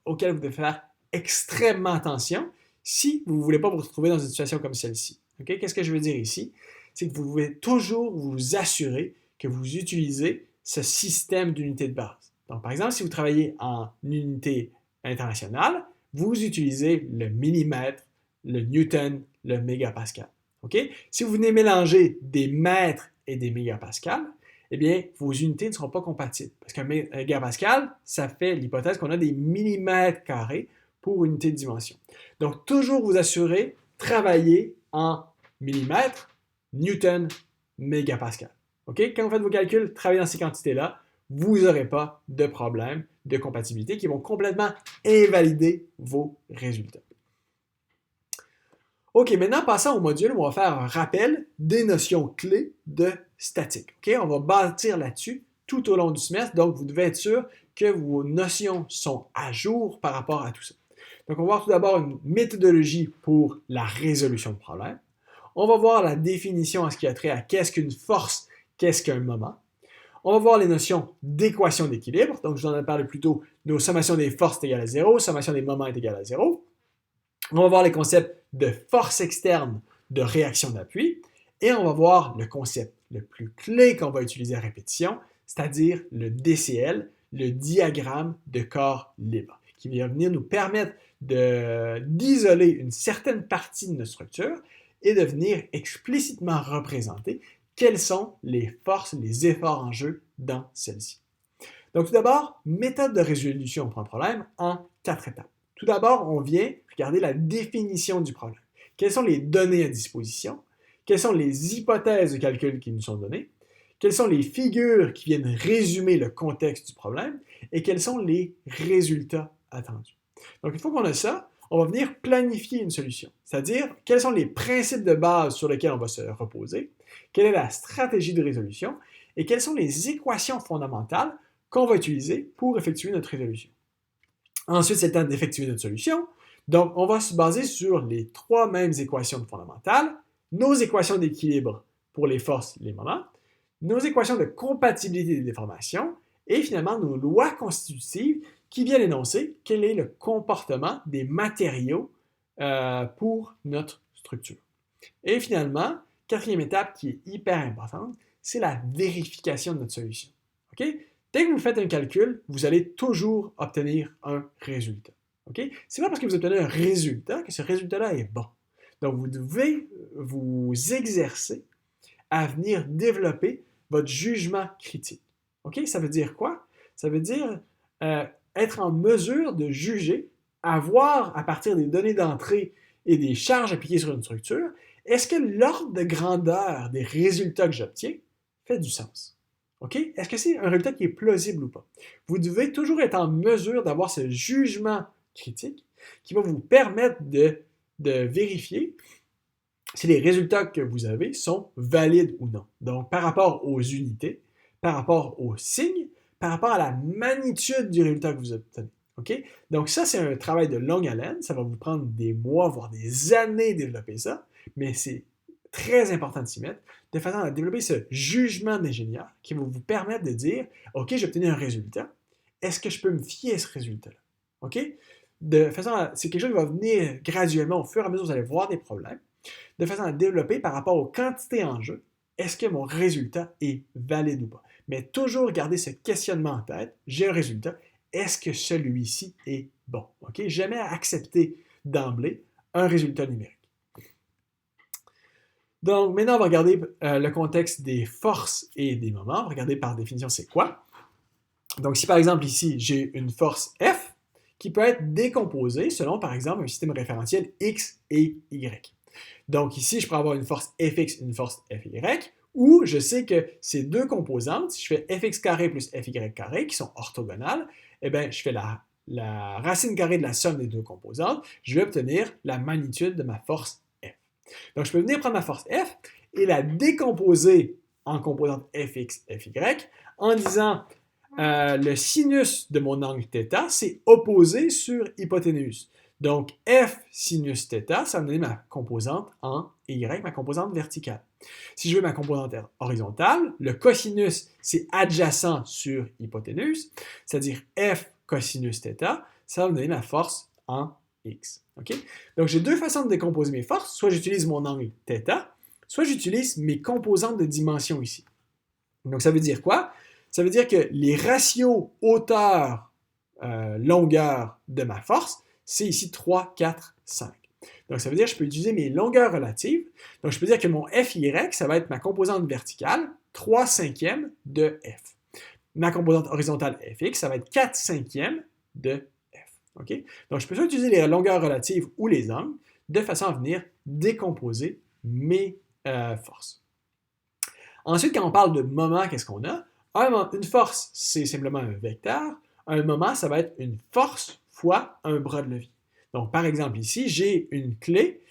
auquel vous devez faire extrêmement attention si vous ne voulez pas vous retrouver dans une situation comme celle-ci. Okay? Qu'est-ce que je veux dire ici? C'est que vous devez toujours vous assurer que vous utilisez ce système d'unité de base. Donc, par exemple, si vous travaillez en unité internationale, vous utilisez le millimètre, le newton, le mégapascal. Okay? Si vous venez mélanger des mètres et des mégapascals, eh bien, vos unités ne seront pas compatibles. Parce qu'un mégapascal, ça fait l'hypothèse qu'on a des millimètres carrés pour unité de dimension. Donc, toujours vous assurer, travailler en millimètres, newton, mégapascal. Okay? Quand vous faites vos calculs, travaillez dans ces quantités-là, vous n'aurez pas de problème de compatibilité qui vont complètement invalider vos résultats. OK, maintenant, passons au module où on va faire un rappel des notions clés de statique. Okay? On va bâtir là-dessus tout au long du semestre, donc vous devez être sûr que vos notions sont à jour par rapport à tout ça. Donc, on va voir tout d'abord une méthodologie pour la résolution de problèmes. On va voir la définition en ce qui a trait à qu'est-ce qu'une force, qu'est-ce qu'un moment. On va voir les notions d'équation d'équilibre. Donc, je vous en ai parlé plus tôt, nos sommations des forces est égale à 0, sommation des moments est égale à 0. On va voir les concepts de force externe, de réaction d'appui. Et on va voir le concept le plus clé qu'on va utiliser à répétition, c'est-à-dire le DCL, le diagramme de corps libre, qui va venir nous permettre d'isoler une certaine partie de notre structure et de venir explicitement représenter quelles sont les forces, les efforts en jeu dans celle-ci. Donc tout d'abord, méthode de résolution pour un problème en 4 étapes. Tout d'abord, on vient regarder la définition du problème. Quelles sont les données à disposition? Quelles sont les hypothèses de calcul qui nous sont données? Quelles sont les figures qui viennent résumer le contexte du problème? Et quels sont les résultats attendus? Donc, une fois qu'on a ça, on va venir planifier une solution. C'est-à-dire, quels sont les principes de base sur lesquels on va se reposer? Quelle est la stratégie de résolution? Et quelles sont les équations fondamentales qu'on va utiliser pour effectuer notre résolution? Ensuite, c'est le temps d'effectuer notre solution. Donc, on va se baser sur les 3 mêmes équations fondamentales, nos équations d'équilibre pour les forces et les moments, nos équations de compatibilité des déformations et finalement nos lois constitutives qui viennent énoncer quel est le comportement des matériaux pour notre structure. Et finalement, 4e étape qui est hyper importante, c'est la vérification de notre solution. Okay? Dès que vous faites un calcul, vous allez toujours obtenir un résultat. Okay? C'est pas parce que vous obtenez un résultat que ce résultat-là est bon. Donc, vous devez vous exercer à venir développer votre jugement critique. Okay? Ça veut dire quoi? Ça veut dire être en mesure de juger, avoir à partir des données d'entrée et des charges appliquées sur une structure, est-ce que l'ordre de grandeur des résultats que j'obtiens fait du sens? Okay? Est-ce que c'est un résultat qui est plausible ou pas? Vous devez toujours être en mesure d'avoir ce jugement critique qui va vous permettre de vérifier si les résultats que vous avez sont valides ou non. Donc, par rapport aux unités, par rapport aux signes, par rapport à la magnitude du résultat que vous obtenez. Okay? Donc, ça, c'est un travail de longue haleine. Ça va vous prendre des mois, voire des années de développer ça. Mais c'est très important de s'y mettre, de façon à développer ce jugement d'ingénieur qui va vous permettre de dire, OK, j'ai obtenu un résultat, est-ce que je peux me fier à ce résultat-là? OK? De façon à, c'est quelque chose qui va venir graduellement au fur et à mesure, vous allez voir des problèmes, de façon à développer par rapport aux quantités en jeu, est-ce que mon résultat est valide ou pas? Mais toujours garder ce questionnement en tête, j'ai un résultat, est-ce que celui-ci est bon? OK? Jamais accepter d'emblée un résultat numérique. Donc, maintenant, on va regarder le contexte des forces et des moments. On va regarder par définition c'est quoi. Donc, si par exemple ici, j'ai une force F qui peut être décomposée selon, par exemple, un système référentiel X et Y. Donc ici, je pourrais avoir une force Fx, une force Fy, où je sais que ces deux composantes, si je fais Fx carré plus Fy carré, qui sont orthogonales, eh bien, je fais la racine carrée de la somme des deux composantes, je vais obtenir la magnitude de ma force F. Donc, je peux venir prendre ma force F et la décomposer en composantes Fx, Fy, en disant le sinus de mon angle θ, c'est opposé sur hypoténuse. Donc, F sinus θ, ça va me donner ma composante en Y, ma composante verticale. Si je veux ma composante horizontale, le cosinus, c'est adjacent sur hypoténuse, c'est-à-dire F cosinus θ, ça va me donner ma force en X. Okay? Donc, j'ai deux façons de décomposer mes forces. Soit j'utilise mon angle θ, soit j'utilise mes composantes de dimension ici. Donc, ça veut dire quoi? Ça veut dire que les ratios hauteur-longueur de ma force, c'est ici 3, 4, 5. Donc, ça veut dire que je peux utiliser mes longueurs relatives. Donc, je peux dire que mon FY, ça va être ma composante verticale, 3 cinquièmes de F. Ma composante horizontale FX, ça va être 4 cinquièmes de F. Okay? Donc, je peux soit utiliser les longueurs relatives ou les angles de façon à venir décomposer mes forces. Ensuite, quand on parle de moment, qu'est-ce qu'on a? Une force, c'est simplement un vecteur. Un moment, ça va être une force fois un bras de levier. Donc, par exemple, ici, j'ai une clé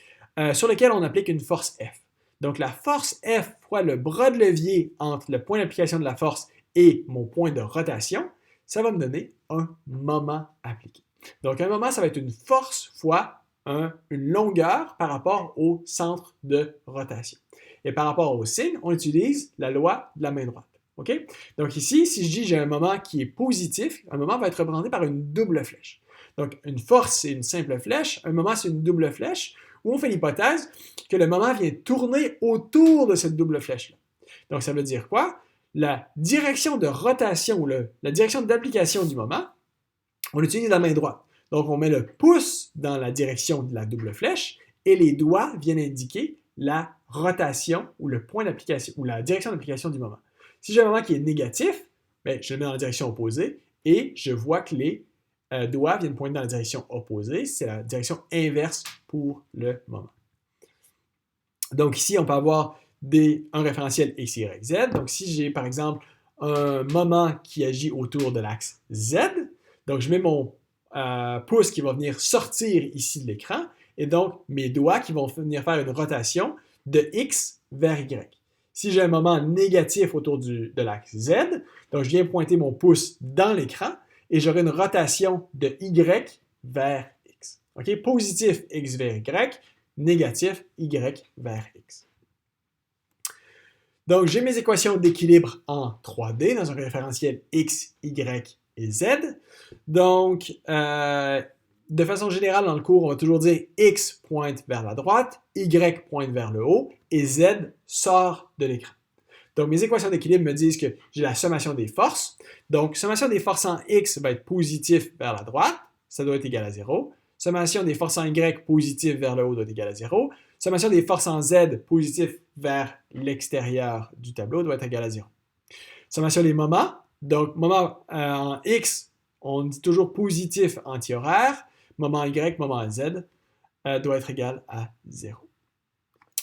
sur laquelle on applique une force F. Donc, la force F fois le bras de levier entre le point d'application de la force et mon point de rotation, ça va me donner un moment appliqué. Donc, un moment, ça va être une force fois une longueur par rapport au centre de rotation. Et par rapport au signe, on utilise la loi de la main droite. Okay? Donc ici, si je dis j'ai un moment qui est positif, un moment va être représenté par une double flèche. Donc une force, c'est une simple flèche, un moment, c'est une double flèche, où on fait l'hypothèse que le moment vient tourner autour de cette double flèche-là. Donc ça veut dire quoi? La direction de rotation ou la direction d'application du moment, on utilise la main droite. Donc on met le pouce dans la direction de la double flèche et les doigts viennent indiquer la rotation ou le point d'application ou la direction d'application du moment. Si j'ai un moment qui est négatif, bien, je le mets dans la direction opposée et je vois que les doigts viennent pointer dans la direction opposée. C'est la direction inverse pour le moment. Donc ici, on peut avoir un référentiel X, Y, Z. Donc si j'ai par exemple un moment qui agit autour de l'axe Z, donc je mets mon pouce qui va venir sortir ici de l'écran et donc mes doigts qui vont venir faire une rotation de X vers Y. Si j'ai un moment négatif autour de l'axe Z, donc je viens pointer mon pouce dans l'écran et j'aurai une rotation de Y vers X. Okay? Positif X vers Y, négatif Y vers X. Donc, j'ai mes équations d'équilibre en 3D dans un référentiel X, Y et Z. Donc, de façon générale, dans le cours, on va toujours dire X pointe vers la droite, Y pointe vers le haut et Z sort de l'écran. Donc, mes équations d'équilibre me disent que j'ai la sommation des forces. Donc, sommation des forces en X va être positif vers la droite, ça doit être égal à 0. Sommation des forces en Y positif vers le haut doit être égal à 0. Sommation des forces en Z positif vers l'extérieur du tableau doit être égal à 0. Sommation des moments. Donc, moment en X, on dit toujours positif antihoraire. Moment Y, moment Z doit être égal à 0.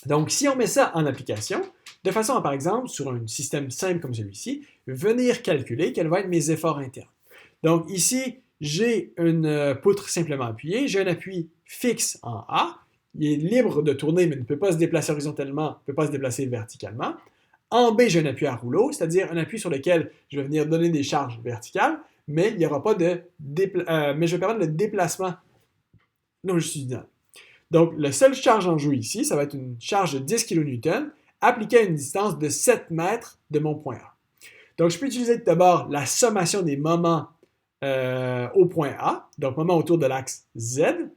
Donc, si on met ça en application, de façon à, par exemple, sur un système simple comme celui-ci, venir calculer quels vont être mes efforts internes. Donc, ici, j'ai une poutre simplement appuyée, j'ai un appui fixe en A, il est libre de tourner, mais ne peut pas se déplacer horizontalement, ne peut pas se déplacer verticalement. En B, j'ai un appui à rouleau, c'est-à-dire un appui sur lequel je vais venir donner des charges verticales, mais il n'y aura pas mais je vais permettre le déplacement longitudinal. Donc, la seule charge en jeu ici, ça va être une charge de 10 kN appliquée à une distance de 7 mètres de mon point A. Donc, je peux utiliser d'abord la sommation des moments au point A, donc moments autour de l'axe Z.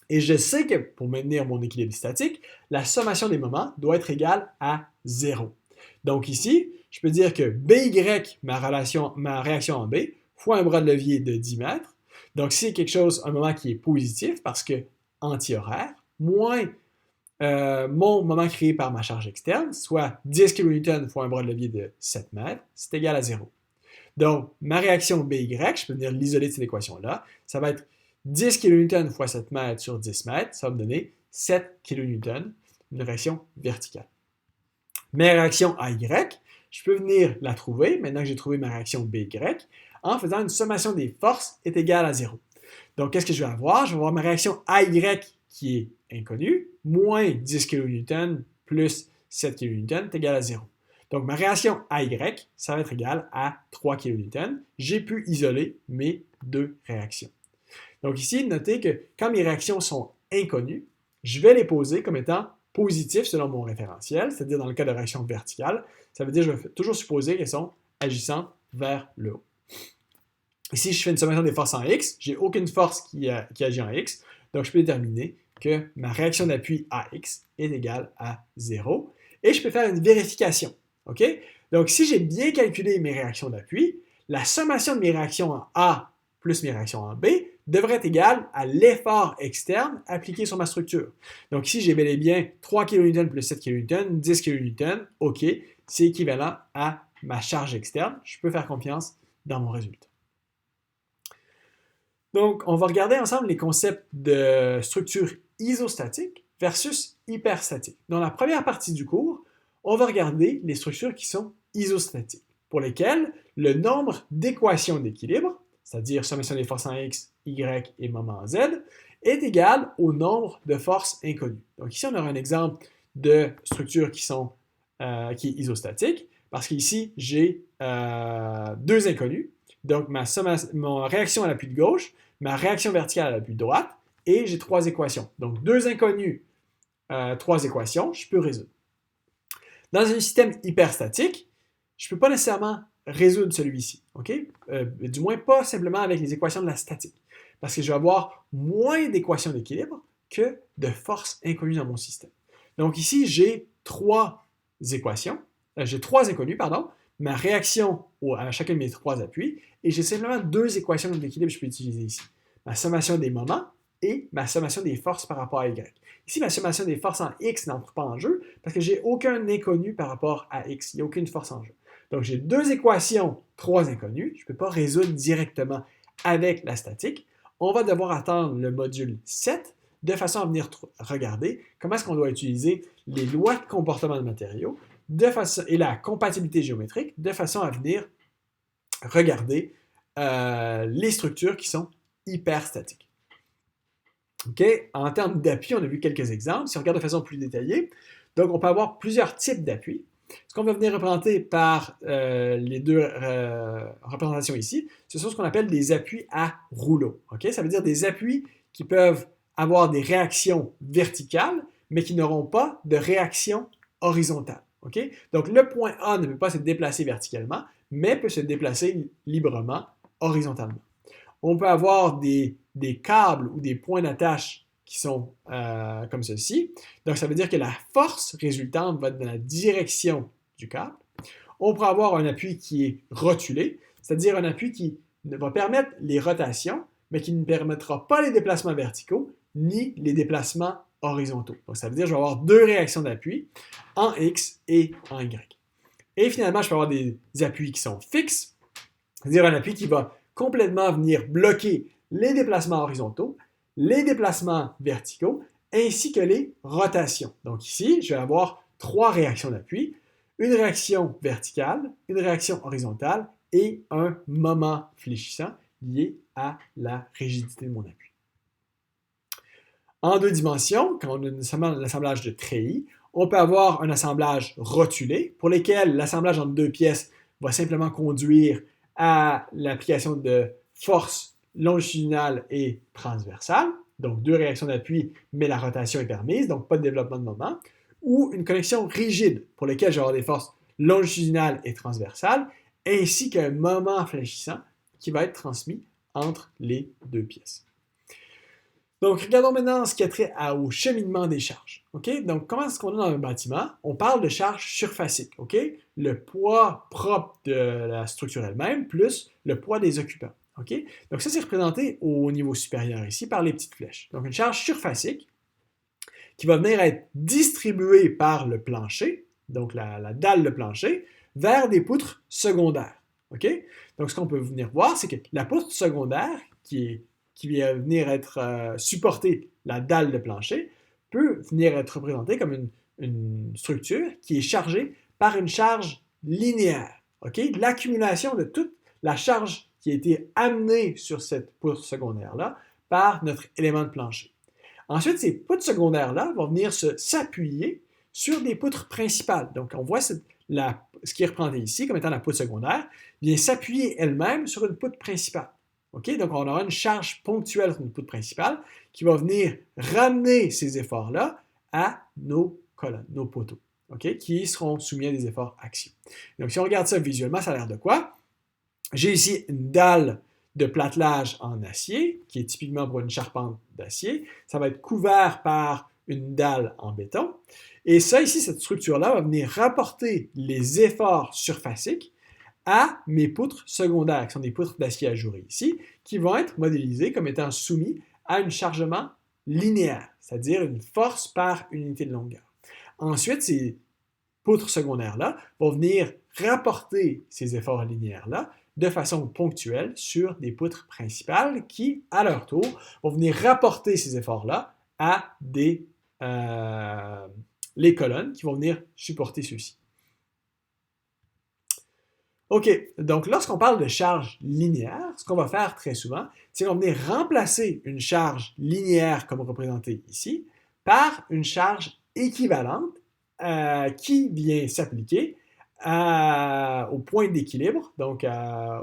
Et je sais que pour maintenir mon équilibre statique, la sommation des moments doit être égale à 0. Donc ici, je peux dire que BY, ma réaction en B, fois un bras de levier de 10 mètres. Donc c'est quelque chose, un moment qui est positif parce que anti-horaire, moins mon moment créé par ma charge externe, soit 10 kN fois un bras de levier de 7 mètres, c'est égal à 0. Donc, ma réaction BY, je peux venir l'isoler de cette équation-là, ça va être 10 kN fois 7 mètres sur 10 mètres, ça va me donner 7 kN, une réaction verticale. Ma réaction AY, je peux venir la trouver, maintenant que j'ai trouvé ma réaction BY, en faisant une sommation des forces est égale à 0. Donc, qu'est-ce que je vais avoir? Je vais avoir ma réaction AY qui est inconnue, moins 10 kN plus 7 kN est égal à 0. Donc, ma réaction AY, ça va être égal à 3 kN. J'ai pu isoler mes deux réactions. Donc ici, notez que quand mes réactions sont inconnues, je vais les poser comme étant positifs selon mon référentiel, c'est-à-dire dans le cas de réaction verticale, ça veut dire que je vais toujours supposer qu'elles sont agissantes vers le haut. Ici, je fais une sommation des forces en X, j'ai aucune force qui agit en X, donc je peux déterminer que ma réaction d'appui AX est égale à 0, et je peux faire une vérification. OK? Donc, si j'ai bien calculé mes réactions d'appui, la sommation de mes réactions en A plus mes réactions en B devrait être égale à l'effort externe appliqué sur ma structure. Donc ici, j'ai bel et bien 3 kN plus 7 kN, 10 kN, OK, c'est équivalent à ma charge externe. Je peux faire confiance dans mon résultat. Donc, on va regarder ensemble les concepts de structure isostatique versus hyperstatique. Dans la première partie du cours, on va regarder les structures qui sont isostatiques, pour lesquelles le nombre d'équations d'équilibre, c'est-à-dire sommation des forces en X, Y et moment en Z, est égal au nombre de forces inconnues. Donc ici, on aura un exemple de structure qui est isostatique, parce qu'ici, j'ai deux inconnus. Donc ma réaction à l'appui de gauche, ma réaction verticale à l'appui de droite, et j'ai trois équations. Donc deux inconnus, trois équations, je peux résoudre. Dans un système hyperstatique, je ne peux pas nécessairement résoudre celui-ci, OK? Du moins pas simplement avec les équations de la statique, parce que je vais avoir moins d'équations d'équilibre que de forces inconnues dans mon système. Donc ici, j'ai trois inconnus, ma réaction à chacun de mes trois appuis, et j'ai simplement deux équations d'équilibre que je peux utiliser ici. Ma sommation des moments et ma sommation des forces par rapport à Y. Ici, ma sommation des forces en X n'entre pas en jeu parce que j'ai aucun inconnu par rapport à X. Il n'y a aucune force en jeu. Donc, j'ai deux équations, trois inconnus. Je ne peux pas résoudre directement avec la statique. On va devoir attendre le module 7 de façon à venir regarder comment est-ce qu'on doit utiliser les lois de comportement de matériaux et la compatibilité géométrique de façon à venir regarder les structures qui sont hyperstatiques. Okay? En termes d'appui, on a vu quelques exemples. Si on regarde de façon plus détaillée, donc on peut avoir plusieurs types d'appui. Ce qu'on va venir représenter par les deux représentations ici, ce sont ce qu'on appelle des appuis à rouleau. Okay? Ça veut dire des appuis qui peuvent avoir des réactions verticales, mais qui n'auront pas de réaction horizontale. Okay? Donc le point A ne peut pas se déplacer verticalement, mais peut se déplacer librement horizontalement. On peut avoir des câbles ou des points d'attache qui sont comme ceci. Donc, ça veut dire que la force résultante va être dans la direction du câble. On pourrait avoir un appui qui est rotulé, c'est-à-dire un appui qui va permettre les rotations, mais qui ne permettra pas les déplacements verticaux ni les déplacements horizontaux. Donc, ça veut dire que je vais avoir deux réactions d'appui, en X et en Y. Et finalement, je peux avoir des appuis qui sont fixes, c'est-à-dire un appui qui va complètement venir bloquer les déplacements horizontaux, les déplacements verticaux, ainsi que les rotations. Donc ici, je vais avoir trois réactions d'appui, une réaction verticale, une réaction horizontale et un moment fléchissant lié à la rigidité de mon appui. En deux dimensions, quand on a l'assemblage de treillis, on peut avoir un assemblage rotulé, pour lequel l'assemblage entre deux pièces va simplement conduire à l'application de forces longitudinales et transversales. donc 2 réactions d'appui, mais la rotation est permise, donc pas de développement de moment, ou une connexion rigide, pour laquelle je vais avoir des forces longitudinales et transversales, ainsi qu'un moment fléchissant qui va être transmis entre les deux pièces. Donc, regardons maintenant ce qui a trait au cheminement des charges. Okay? Donc, comment est-ce qu'on a dans un bâtiment? On parle de charges surfaciques. Okay? Le poids propre de la structure elle-même plus le poids des occupants. Okay? Donc, ça, c'est représenté au niveau supérieur ici par les petites flèches. Donc, une charge surfacique qui va venir être distribuée par le plancher, donc la dalle de plancher, vers des poutres secondaires. Okay? Donc, ce qu'on peut venir voir, c'est que la poutre secondaire, qui vient venir être supporter la dalle de plancher, peut venir être représentée comme une structure qui est chargée par une charge linéaire. Okay? L'accumulation de toute la charge qui a été amenée sur cette poutre secondaire-là par notre élément de plancher. Ensuite, ces poutres secondaires-là vont venir s'appuyer sur des poutres principales. Donc, on voit ce qui est représenté ici comme étant la poutre secondaire, vient s'appuyer elle-même sur une poutre principale. Okay? Donc, on aura une charge ponctuelle sur une poutre principale qui va venir ramener ces efforts-là à nos colonnes, nos poteaux, okay? Qui seront soumis à des efforts axiaux. Donc, si on regarde ça visuellement, ça a l'air de quoi? J'ai ici une dalle de platelage en acier, qui est typiquement pour une charpente d'acier. Ça va être couvert par une dalle en béton. Et ça, ici, cette structure-là va venir rapporter les efforts surfaciques à mes poutres secondaires, qui sont des poutres d'acier ajourées ici, qui vont être modélisées comme étant soumis à un chargement linéaire, c'est-à-dire une force par unité de longueur. Ensuite, ces poutres secondaires-là vont venir rapporter ces efforts linéaires-là de façon ponctuelle sur des poutres principales qui, à leur tour, vont venir rapporter ces efforts-là à les colonnes qui vont venir supporter ceux-ci. OK, donc lorsqu'on parle de charge linéaire, ce qu'on va faire très souvent, c'est qu'on va venir remplacer une charge linéaire, comme représentée ici, par une charge équivalente qui vient s'appliquer au point d'équilibre, donc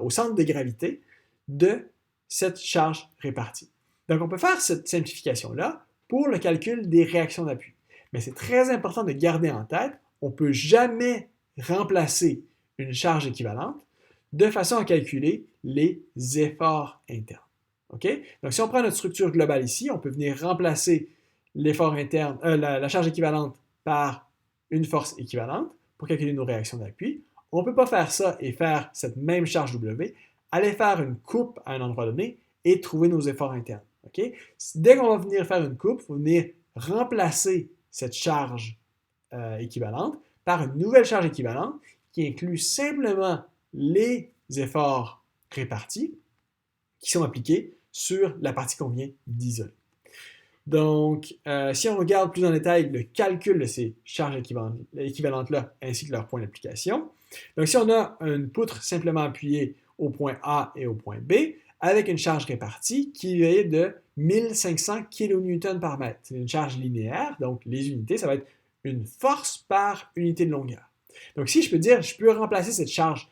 au centre de gravité de cette charge répartie. Donc, on peut faire cette simplification-là pour le calcul des réactions d'appui. Mais c'est très important de garder en tête, on ne peut jamais remplacer une charge équivalente de façon à calculer les efforts internes. Okay? Donc, si on prend notre structure globale ici, on peut venir remplacer l'effort interne, la charge équivalente par une force équivalente pour calculer nos réactions d'appui. On ne peut pas faire ça et faire cette même charge W, aller faire une coupe à un endroit donné et trouver nos efforts internes. Okay? Dès qu'on va venir faire une coupe, il faut venir remplacer cette charge équivalente par une nouvelle charge équivalente qui inclut simplement les efforts répartis qui sont appliqués sur la partie qu'on vient d'isoler. Donc, si on regarde plus en détail le calcul de ces charges équivalentes-là ainsi que leur point d'application, donc si on a une poutre simplement appuyée au point A et au point B, avec une charge répartie qui est de 1500 kN par mètre. C'est une charge linéaire, donc les unités, ça va être une force par unité de longueur. Donc si je peux dire, je peux remplacer cette charge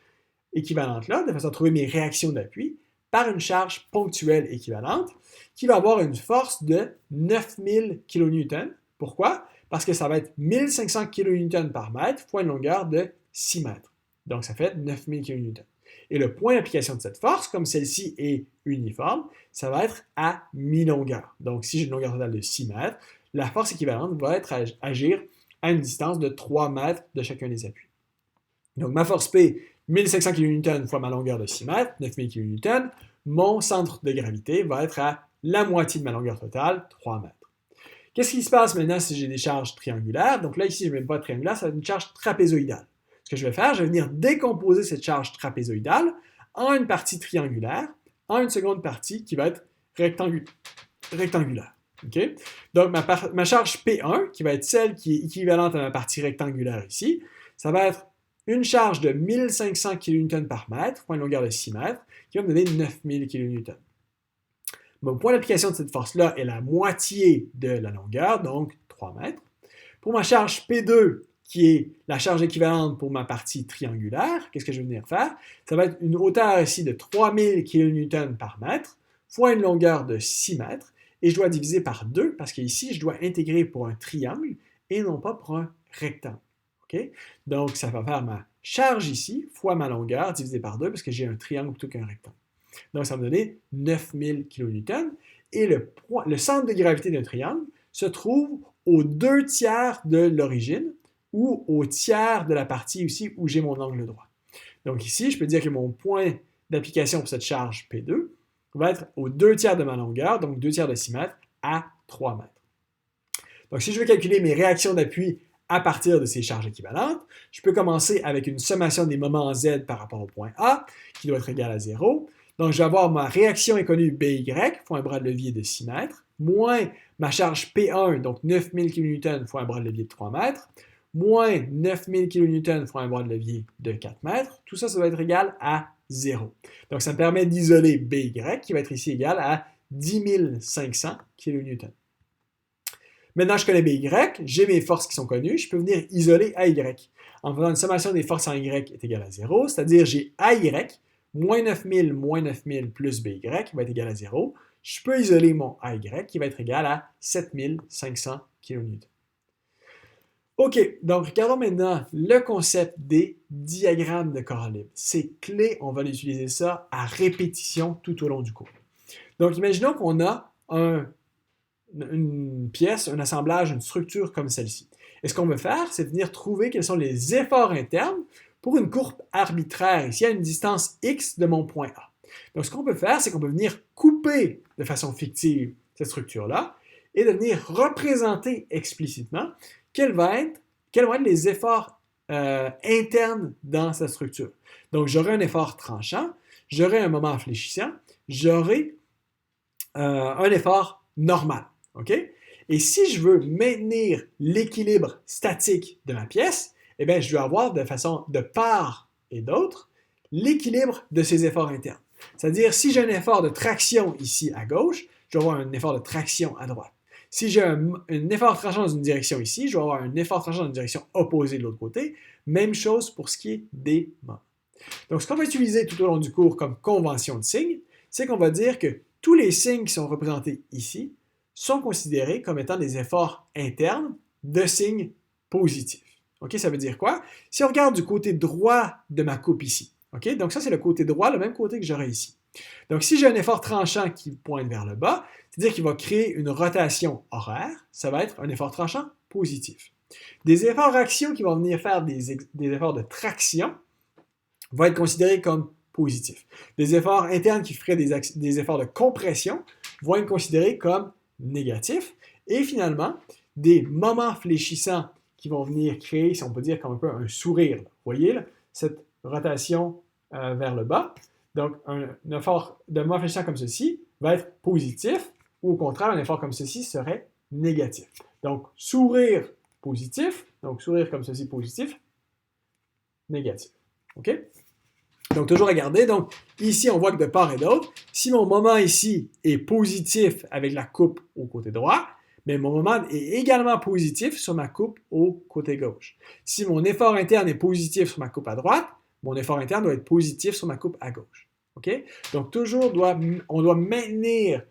équivalente-là, de façon à trouver mes réactions d'appui, par une charge ponctuelle équivalente, qui va avoir une force de 9000 kN. Pourquoi? Parce que ça va être 1500 kN par mètre fois une longueur de 6 mètres. Donc ça fait 9000 kN. Et le point d'application de cette force, comme celle-ci est uniforme, ça va être à mi-longueur. Donc si j'ai une longueur totale de 6 mètres, la force équivalente va être agir à une distance de 3 mètres de chacun des appuis. Donc ma force P, 1500 kN fois ma longueur de 6 mètres, 9000 kN, mon centre de gravité va être à la moitié de ma longueur totale, 3 mètres. Qu'est-ce qui se passe maintenant si j'ai des charges triangulaires? Donc là, ici, je ne mets pas de triangulaire, ça va être une charge trapézoïdale. Ce que je vais faire, je vais venir décomposer cette charge trapézoïdale en une partie triangulaire, en une seconde partie qui va être rectangulaire. Okay? Donc ma charge P1, qui va être celle qui est équivalente à ma partie rectangulaire ici, ça va être une charge de 1500 kN par mètre, fois une longueur de 6 mètres, qui va me donner 9000 kN. Mon point d'application de cette force-là est la moitié de la longueur, donc 3 mètres. Pour ma charge P2, qui est la charge équivalente pour ma partie triangulaire, qu'est-ce que je vais venir faire? Ça va être une hauteur ici de 3000 kN par mètre, fois une longueur de 6 mètres. et je dois diviser par 2 parce qu'ici, je dois intégrer pour un triangle et non pas pour un rectangle. Okay? Donc, ça va faire ma charge ici fois ma longueur divisé par 2 parce que j'ai un triangle plutôt qu'un rectangle. Donc, ça va me donner 9000 kN et le centre de gravité d'un triangle se trouve aux 2/3 de l'origine ou au tiers de la partie ici où j'ai mon angle droit. Donc ici, je peux dire que mon point d'application pour cette charge P2 va être aux 2/3 de ma longueur, donc 2/3 de 6 mètres, à 3 mètres. Donc si je veux calculer mes réactions d'appui à partir de ces charges équivalentes, je peux commencer avec une sommation des moments Z par rapport au point A, qui doit être égal à 0. Donc je vais avoir ma réaction inconnue BY, fois un bras de levier de 6 mètres, moins ma charge P1, donc 9000 kN fois un bras de levier de 3 mètres, moins 9000 kN fois un bras de levier de 4 mètres. Tout ça, ça va être égal à 0. Donc, ça me permet d'isoler BY, qui va être ici égal à 10 500 kN. Maintenant, je connais BY, j'ai mes forces qui sont connues, je peux venir isoler AY. En faisant une sommation des forces en Y est égale à 0, c'est-à-dire j'ai AY, moins 9000 plus BY, qui va être égal à 0. Je peux isoler mon AY, qui va être égal à 7500 kN. OK, donc regardons maintenant le concept des diagrammes de corps libre. C'est clé, on va utiliser ça à répétition tout au long du cours. Donc, imaginons qu'on a une pièce, un assemblage, une structure comme celle-ci. Et ce qu'on veut faire, c'est venir trouver quels sont les efforts internes pour une courbe arbitraire, ici à une distance x de mon point A. Donc, ce qu'on peut faire, c'est qu'on peut venir couper de façon fictive cette structure-là et de venir représenter explicitement quels vont être les efforts internes dans cette structure. Donc, j'aurai un effort tranchant, j'aurai un moment fléchissant, j'aurai un effort normal. Okay? Et si je veux maintenir l'équilibre statique de ma pièce, eh bien, je dois avoir de façon de part et d'autre l'équilibre de ces efforts internes. C'est-à-dire, si j'ai un effort de traction ici à gauche, je vais avoir un effort de traction à droite. Si j'ai un effort tranchant dans une direction ici, je vais avoir un effort tranchant dans une direction opposée de l'autre côté. Même chose pour ce qui est des moments. Donc, ce qu'on va utiliser tout au long du cours comme convention de signes, c'est qu'on va dire que tous les signes qui sont représentés ici sont considérés comme étant des efforts internes de signes positifs. Okay, ça veut dire quoi? Si on regarde du côté droit de ma coupe ici, okay, donc ça c'est le côté droit, le même côté que j'aurais ici. Donc si j'ai un effort tranchant qui pointe vers le bas, c'est-à-dire qu'il va créer une rotation horaire, ça va être un effort tranchant positif. Des efforts axiaux qui vont venir faire des efforts de traction vont être considérés comme positifs. Des efforts internes qui feraient des efforts de compression vont être considérés comme négatifs. Et finalement, des moments fléchissants qui vont venir créer, si on peut dire, comme un peu un sourire. Vous voyez, là, cette rotation vers le bas. Donc, un effort de moment fléchissant comme ceci va être positif, ou au contraire, un effort comme ceci serait négatif. Donc, sourire positif, donc sourire comme ceci positif, négatif. OK? Donc, toujours regarder. Donc, ici, on voit que de part et d'autre, si mon moment ici est positif avec la coupe au côté droit, mais mon moment est également positif sur ma coupe au côté gauche. Si mon effort interne est positif sur ma coupe à droite, mon effort interne doit être positif sur ma coupe à gauche. Okay? Donc, toujours, on doit maintenir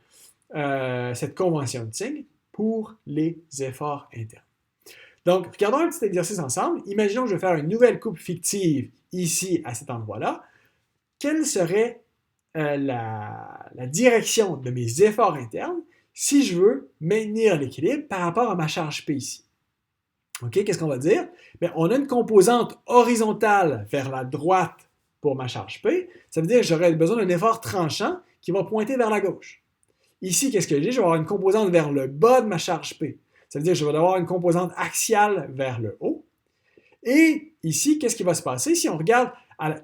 cette convention de signe pour les efforts internes. Donc, regardons un petit exercice ensemble. Imaginons que je vais faire une nouvelle coupe fictive ici, à cet endroit-là. Quelle serait la direction de mes efforts internes si je veux maintenir l'équilibre par rapport à ma charge P ici? OK, qu'est-ce qu'on va dire? Bien, on a une composante horizontale vers la droite pour ma charge P. Ça veut dire que j'aurais besoin d'un effort tranchant qui va pointer vers la gauche. Ici, qu'est-ce que j'ai? Je vais avoir une composante vers le bas de ma charge P. Ça veut dire que je vais avoir une composante axiale vers le haut. Et ici, qu'est-ce qui va se passer? Si on regarde,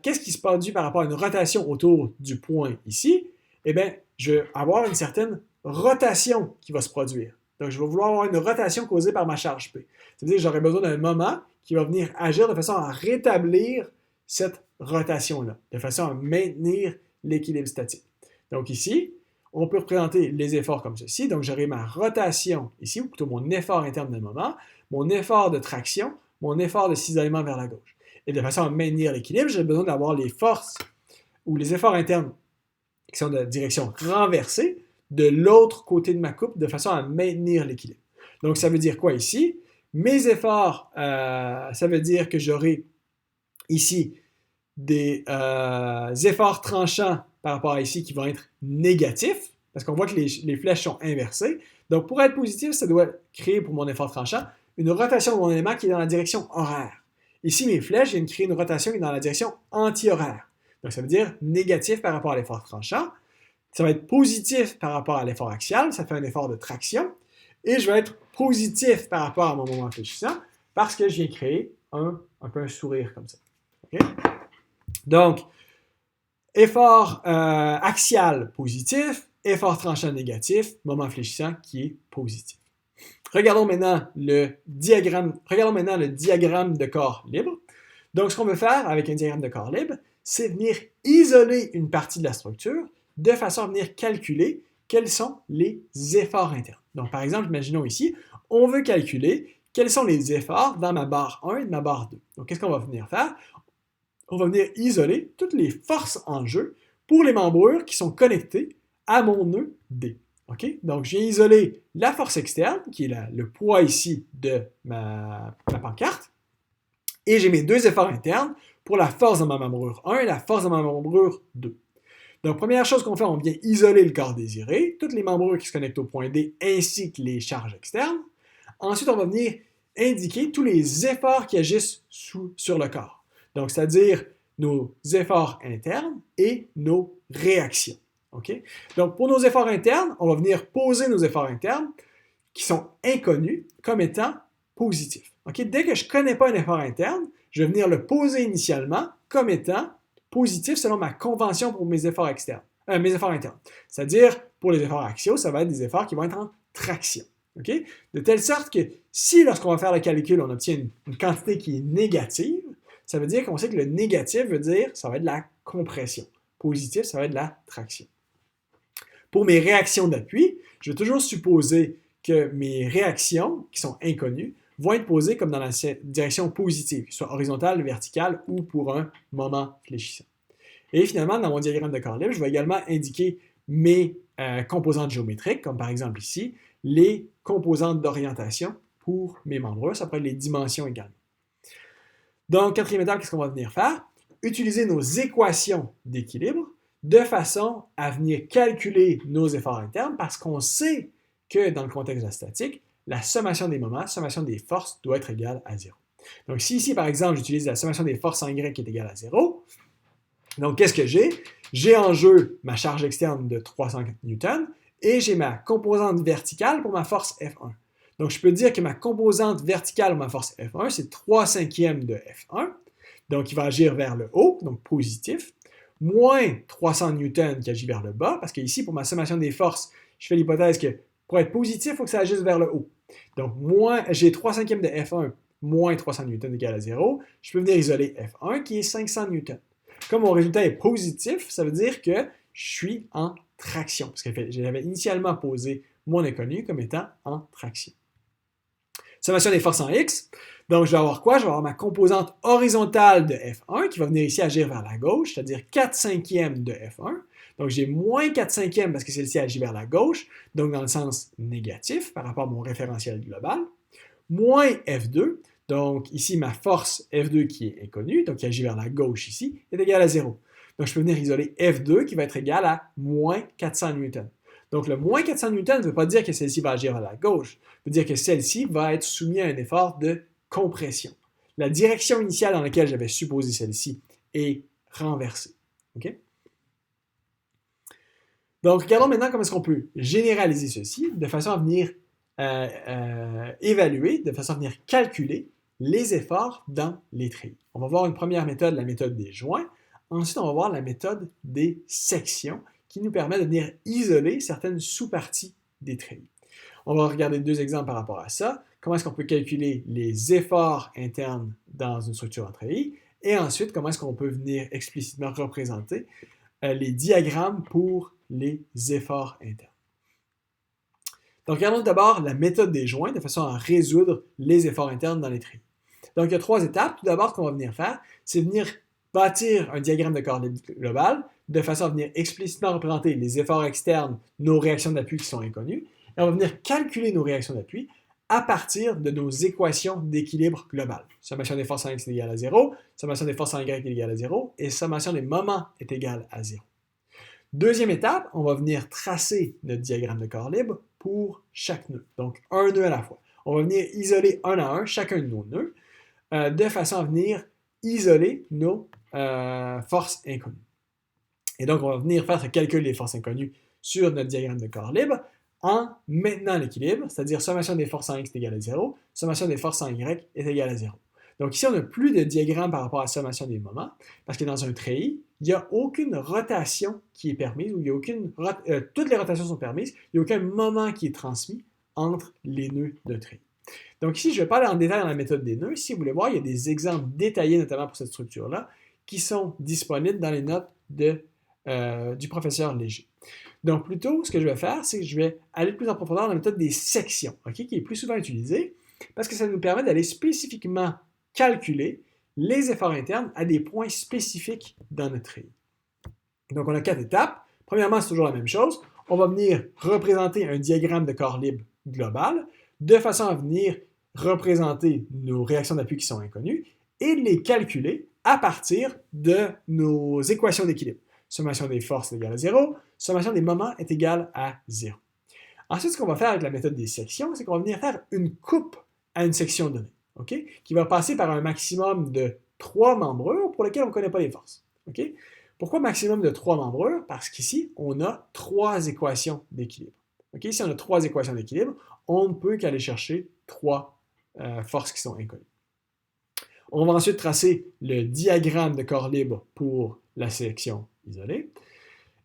qu'est-ce qui se produit par rapport à une rotation autour du point ici? Eh bien, je vais avoir une certaine rotation qui va se produire. Donc, je vais vouloir avoir une rotation causée par ma charge P. Ça veut dire que j'aurai besoin d'un moment qui va venir agir de façon à rétablir cette rotation-là, de façon à maintenir l'équilibre statique. Donc ici, on peut représenter les efforts comme ceci. Donc, j'aurai ma rotation ici, ou plutôt mon effort interne de moment, mon effort de traction, mon effort de cisaillement vers la gauche. Et de façon à maintenir l'équilibre, j'ai besoin d'avoir les forces ou les efforts internes qui sont de direction renversée. de l'autre côté de ma coupe de façon à maintenir l'équilibre. Donc, ça veut dire quoi ici? Mes efforts, ça veut dire que j'aurai ici des efforts tranchants par rapport à ici qui vont être négatifs, parce qu'on voit que les flèches sont inversées. Donc, pour être positif, ça doit créer pour mon effort tranchant une rotation de mon élément qui est dans la direction horaire. Ici, mes flèches viennent créer une rotation qui est dans la direction anti-horaire. Donc, ça veut dire négatif par rapport à l'effort tranchant. Ça va être positif par rapport à l'effort axial, ça fait un effort de traction. Et je vais être positif par rapport à mon moment fléchissant parce que je viens créer un peu un sourire comme ça. Okay? Donc, effort axial positif, effort tranchant négatif, moment fléchissant qui est positif. Regardons maintenant le diagramme de corps libre. Donc, ce qu'on veut faire avec un diagramme de corps libre, c'est venir isoler une partie de la structure de façon à venir calculer quels sont les efforts internes. Donc, par exemple, imaginons ici, on veut calculer quels sont les efforts dans ma barre 1 et ma barre 2. Donc, qu'est-ce qu'on va venir faire? On va venir isoler toutes les forces en jeu pour les membrures qui sont connectées à mon nœud D. Okay? Donc, je viens isoler la force externe, qui est le poids ici de ma pancarte, et j'ai mes deux efforts internes pour la force de ma membrure 1 et la force de ma membrure 2. Donc, première chose qu'on fait, on vient isoler le corps désiré, toutes les membrures qui se connectent au point D, ainsi que les charges externes. Ensuite, on va venir indiquer tous les efforts qui agissent sur le corps. Donc, c'est-à-dire nos efforts internes et nos réactions. Okay? Donc, pour nos efforts internes, on va venir poser nos efforts internes qui sont inconnus comme étant positifs. Okay? Dès que je ne connais pas un effort interne, je vais venir le poser initialement comme étant positif selon ma convention pour mes efforts externes, mes efforts internes. C'est-à-dire, pour les efforts axiaux, ça va être des efforts qui vont être en traction. Okay? De telle sorte que si, lorsqu'on va faire le calcul, on obtient une quantité qui est négative, ça veut dire qu'on sait que le négatif veut dire ça va être de la compression. Positif, ça va être de la traction. Pour mes réactions d'appui, je vais toujours supposer que mes réactions, qui sont inconnues, vont être posées comme dans la direction positive, soit horizontale, verticale ou pour un moment fléchissant. Et finalement, dans mon diagramme de corps libre, je vais également indiquer mes composantes géométriques, comme par exemple ici, les composantes d'orientation pour mes membrures, ça peut être les dimensions également. Donc, quatrième étape, qu'est-ce qu'on va venir faire? Utiliser nos équations d'équilibre de façon à venir calculer nos efforts internes parce qu'on sait que dans le contexte de la statique, la sommation des moments, la sommation des forces doit être égale à 0. Donc, si ici, par exemple, j'utilise la sommation des forces en Y qui est égale à 0, donc qu'est-ce que j'ai? J'ai en jeu ma charge externe de 300 Newton et j'ai ma composante verticale pour ma force F1. Donc, je peux dire que ma composante verticale pour ma force F1, c'est 3/5 de F1, donc il va agir vers le haut, donc positif, moins 300 Newton qui agit vers le bas, parce qu'ici, pour ma sommation des forces, je fais l'hypothèse que pour être positif, il faut que ça agisse vers le haut. Donc, j'ai 3/5 de F1 moins 300 Newton égale à 0. Je peux venir isoler F1 qui est 500 Newton. Comme mon résultat est positif, ça veut dire que je suis en traction, parce que j'avais initialement posé mon inconnu comme étant en traction. Sommation des forces en X. Donc, je vais avoir quoi? Je vais avoir ma composante horizontale de F1 qui va venir ici agir vers la gauche, c'est-à-dire 4/5 de F1. Donc, j'ai moins 4/5 parce que celle-ci agit vers la gauche, donc dans le sens négatif par rapport à mon référentiel global. Moins F2, donc ici ma force F2 qui est inconnue, donc qui agit vers la gauche ici, est égale à 0. Donc, je peux venir isoler F2 qui va être égal à moins 400 Newton. Donc, le moins 400 Newton ne veut pas dire que celle-ci va agir vers la gauche, ça veut dire que celle-ci va être soumise à un effort de compression. La direction initiale dans laquelle j'avais supposé celle-ci est renversée. Okay? Donc, regardons maintenant comment est-ce qu'on peut généraliser ceci de façon à venir évaluer, de façon à venir calculer les efforts dans les treillis. On va voir une première méthode, la méthode des joints. Ensuite, on va voir la méthode des sections qui nous permet de venir isoler certaines sous-parties des treillis. On va regarder deux exemples par rapport à ça. Comment est-ce qu'on peut calculer les efforts internes dans une structure en treillis et ensuite, comment est-ce qu'on peut venir explicitement représenter les diagrammes pour les efforts internes. Donc, regardons d'abord la méthode des joints de façon à résoudre les efforts internes dans les treillis. Donc, il y a trois étapes. Tout d'abord, ce qu'on va venir faire, c'est venir bâtir un diagramme de corps libre global de façon à venir explicitement représenter les efforts externes, nos réactions d'appui qui sont inconnues, et on va venir calculer nos réactions d'appui à partir de nos équations d'équilibre global. Sommation des forces en X est égale à 0, sommation des forces en Y est égale à 0, et sommation des moments est égale à 0. Deuxième étape, on va venir tracer notre diagramme de corps libre pour chaque nœud. Donc, un nœud à la fois. On va venir isoler un à un chacun de nos nœuds de façon à venir isoler nos forces inconnues. Et donc, on va venir faire ce calcul des forces inconnues sur notre diagramme de corps libre en maintenant l'équilibre, c'est-à-dire sommation des forces en X est égale à 0, sommation des forces en Y est égale à 0. Donc ici, on n'a plus de diagramme par rapport à la sommation des moments, parce que dans un treillis, il n'y a aucune rotation qui est permise, ou il y a aucune, toutes les rotations sont permises, il n'y a aucun moment qui est transmis entre les nœuds d'un treillis. Donc ici, je ne vais pas aller en détail dans la méthode des nœuds. Si vous voulez voir, il y a des exemples détaillés, notamment pour cette structure-là, qui sont disponibles dans les notes du professeur Léger. Donc plutôt, ce que je vais faire, c'est que je vais aller plus en profondeur dans la méthode des sections, qui est plus souvent utilisée, parce que ça nous permet d'aller spécifiquement calculer les efforts internes à des points spécifiques dans notre treillis. Donc on a 4 étapes. Premièrement, c'est toujours la même chose. On va venir représenter un diagramme de corps libre global, de façon à venir représenter nos réactions d'appui qui sont inconnues et les calculer à partir de nos équations d'équilibre. Sommation des forces est égale à 0, sommation des moments est égale à 0. Ensuite, ce qu'on va faire avec la méthode des sections, c'est qu'on va venir faire une coupe à une section donnée, qui va passer par un maximum de 3 membrures pour lesquelles on ne connaît pas les forces. Pourquoi maximum de 3 membrures? Parce qu'ici, on a 3 équations d'équilibre. Si on a 3 équations d'équilibre, on ne peut qu'aller chercher 3 forces qui sont inconnues. On va ensuite tracer le diagramme de corps libre pour la section isolée.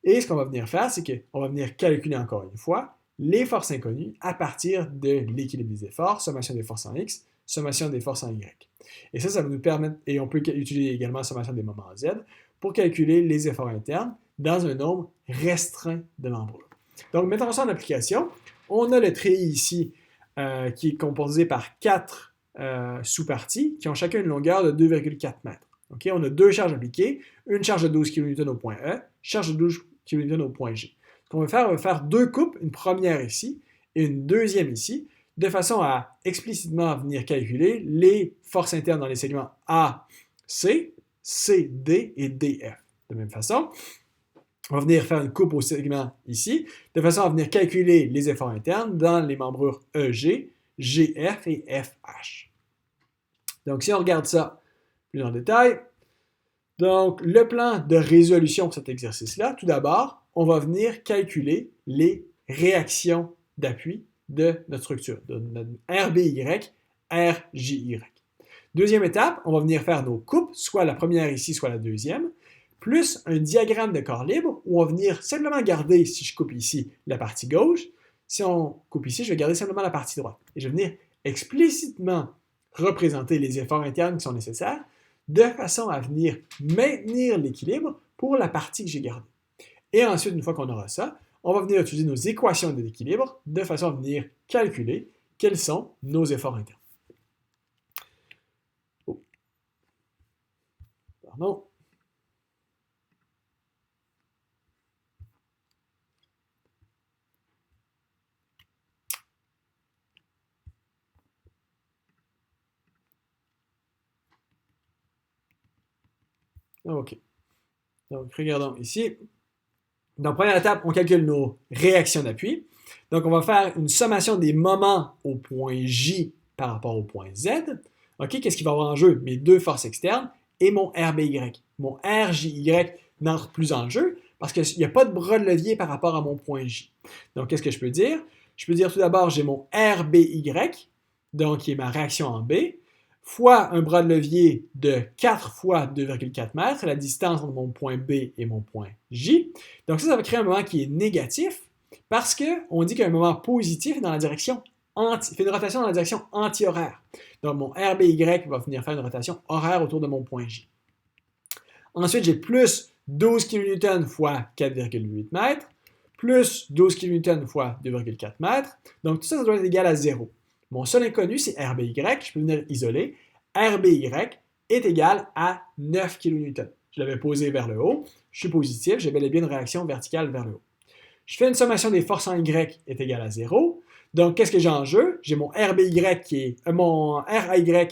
Et ce qu'on va venir faire, c'est qu'on va venir calculer encore une fois les forces inconnues à partir de l'équilibre des efforts, sommation des forces en X, sommation des forces en Y. Et ça va nous permettre, et on peut utiliser également sommation des moments en Z, pour calculer les efforts internes dans un nombre restreint de membrures. Donc, mettons ça en application. On a le treillis ici qui est composé par 4 sous-parties qui ont chacun une longueur de 2,4 mètres. On a 2 charges appliquées, une charge de 12 kN au point E, charge de 12 kN au point G. Ce qu'on va faire 2 coupes, une première ici et une deuxième ici, de façon à explicitement venir calculer les forces internes dans les segments A, C, C, D et DF. De même façon, on va venir faire une coupe au segment ici, de façon à venir calculer les efforts internes dans les membrures EG, GF et FH. Donc, si on regarde ça plus en détail, donc le plan de résolution pour cet exercice-là, tout d'abord, on va venir calculer les réactions d'appui de notre structure, de notre RBY, RJY. Deuxième étape, on va venir faire nos coupes, soit la première ici, soit la deuxième, plus un diagramme de corps libre où on va venir simplement garder, si je coupe ici, la partie gauche. Si on coupe ici, je vais garder simplement la partie droite. Et je vais venir explicitement représenter les efforts internes qui sont nécessaires de façon à venir maintenir l'équilibre pour la partie que j'ai gardée. Et ensuite, une fois qu'on aura ça, on va venir utiliser nos équations de l'équilibre de façon à venir calculer quels sont nos efforts internes. Oh. Pardon. OK. Donc, regardons ici. Donc, première étape, on calcule nos réactions d'appui. Donc, on va faire une sommation des moments au point J par rapport au point Z. OK, qu'est-ce qui va avoir en jeu? Mes 2 forces externes et mon RBY. Mon RJY n'entre plus en jeu parce qu'il n'y a pas de bras de levier par rapport à mon point J. Donc, qu'est-ce que je peux dire? Je peux dire tout d'abord, j'ai mon RBY, donc qui est ma réaction en B, fois un bras de levier de 4 fois 2,4 mètres, la distance entre mon point B et mon point J. Donc ça va créer un moment qui est négatif parce qu'on dit qu'un moment positif est dans la direction fait une rotation dans la direction anti-horaire. Donc mon RBY va venir faire une rotation horaire autour de mon point J. Ensuite, j'ai plus 12 kN fois 4,8 mètres, plus 12 kN fois 2,4 mètres. Donc tout ça, ça doit être égal à 0. Mon seul inconnu, c'est RBY. Je peux venir isoler. RBY est égal à 9 kN. je l'avais posé vers le haut, je suis positif, j'ai bel et bien une réaction verticale vers le haut. Je fais une sommation des forces en Y est égale à 0. Donc, qu'est-ce que j'ai en jeu? J'ai mon RBY qui est, mon RAY,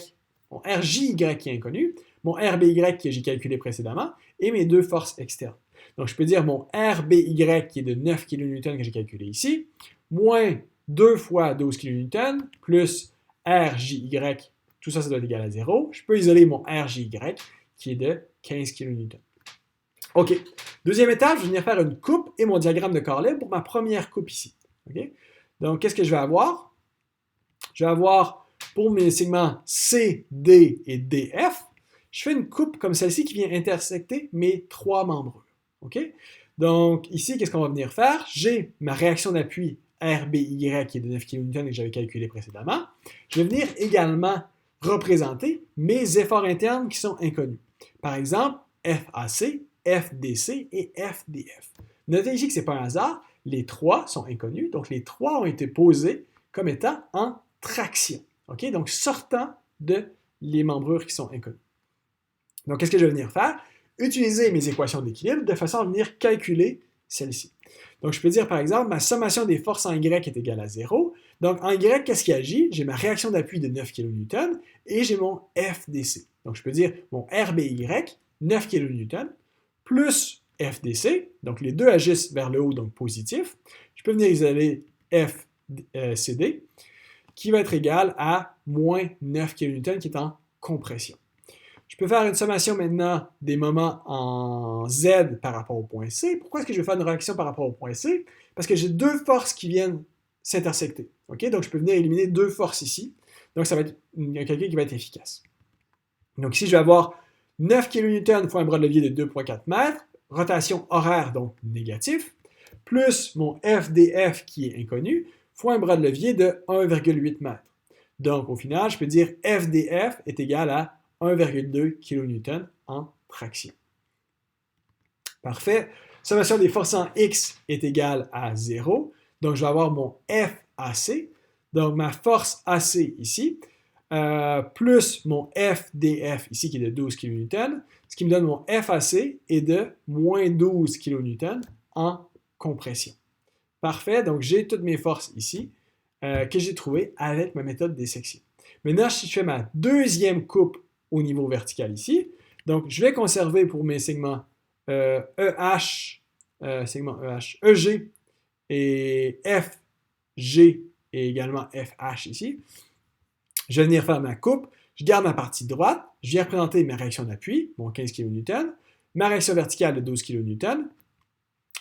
mon RJY qui est inconnu, mon RBY que j'ai calculé précédemment, et mes deux forces externes. Donc, je peux dire mon RBY qui est de 9 kN que j'ai calculé ici, moins 2 fois 12 kN, plus RJY, tout ça, ça doit être égal à 0. Je peux isoler mon RJY qui est de 15 kN. OK. Deuxième étape, je vais venir faire une coupe et mon diagramme de corps libre pour ma première coupe ici. OK? Donc, qu'est-ce que je vais avoir? Je vais avoir pour mes segments C, D et DF, je fais une coupe comme celle-ci qui vient intersecter mes trois membrures. OK? Donc, ici, qu'est-ce qu'on va venir faire? J'ai ma réaction d'appui RBY qui est de 9 kN que j'avais calculé précédemment. Je vais venir également représenter mes efforts internes qui sont inconnus. Par exemple, FAC, FDC et FDF. Notez ici que ce n'est pas un hasard, les trois sont inconnus, donc les trois ont été posés comme étant en traction. Okay? Donc, sortant de les membrures qui sont inconnues. Donc, qu'est-ce que je vais venir faire? Utiliser mes équations d'équilibre de façon à venir calculer celle-ci. Donc, je peux dire, par exemple, ma sommation des forces en Y est égale à 0. Donc, en Y, qu'est-ce qui agit? J'ai ma réaction d'appui de 9 kN et j'ai mon FDC. Donc, je peux dire mon RBY, 9 kN, plus FDC, donc les deux agissent vers le haut, donc positif. Je peux venir isoler FCD, qui va être égal à moins 9 kN qui est en compression. Je peux faire une sommation maintenant des moments en Z par rapport au point C. Pourquoi est-ce que je vais faire une réaction par rapport au point C? Parce que j'ai deux forces qui viennent s'intersecter. Okay? Donc, je peux venir éliminer deux forces ici. Donc, ça va être un calcul qui va être efficace. Donc, ici, je vais avoir 9 kN fois un bras de levier de 2,4 mètres, rotation horaire, donc négatif, plus mon FDF qui est inconnu, fois un bras de levier de 1,8 mètres. Donc, au final, je peux dire FDF est égal à 1,2 kN en traction. Parfait. Sommation des forces en X est égale à 0. Donc, je vais avoir mon FAC. Donc, ma force AC ici, plus mon FDF ici qui est de 12 kN, ce qui me donne mon FAC est de moins 12 kN en compression. Parfait. Donc, j'ai toutes mes forces ici que j'ai trouvées avec ma méthode des sections. Maintenant, si je fais ma deuxième coupe au niveau vertical ici. Donc, je vais conserver pour mes segments segment EH, EG et FG et également FH ici. Je vais venir faire ma coupe. Je garde ma partie droite. Je viens représenter ma réaction d'appui, mon 15 kN, ma réaction verticale de 12 kN.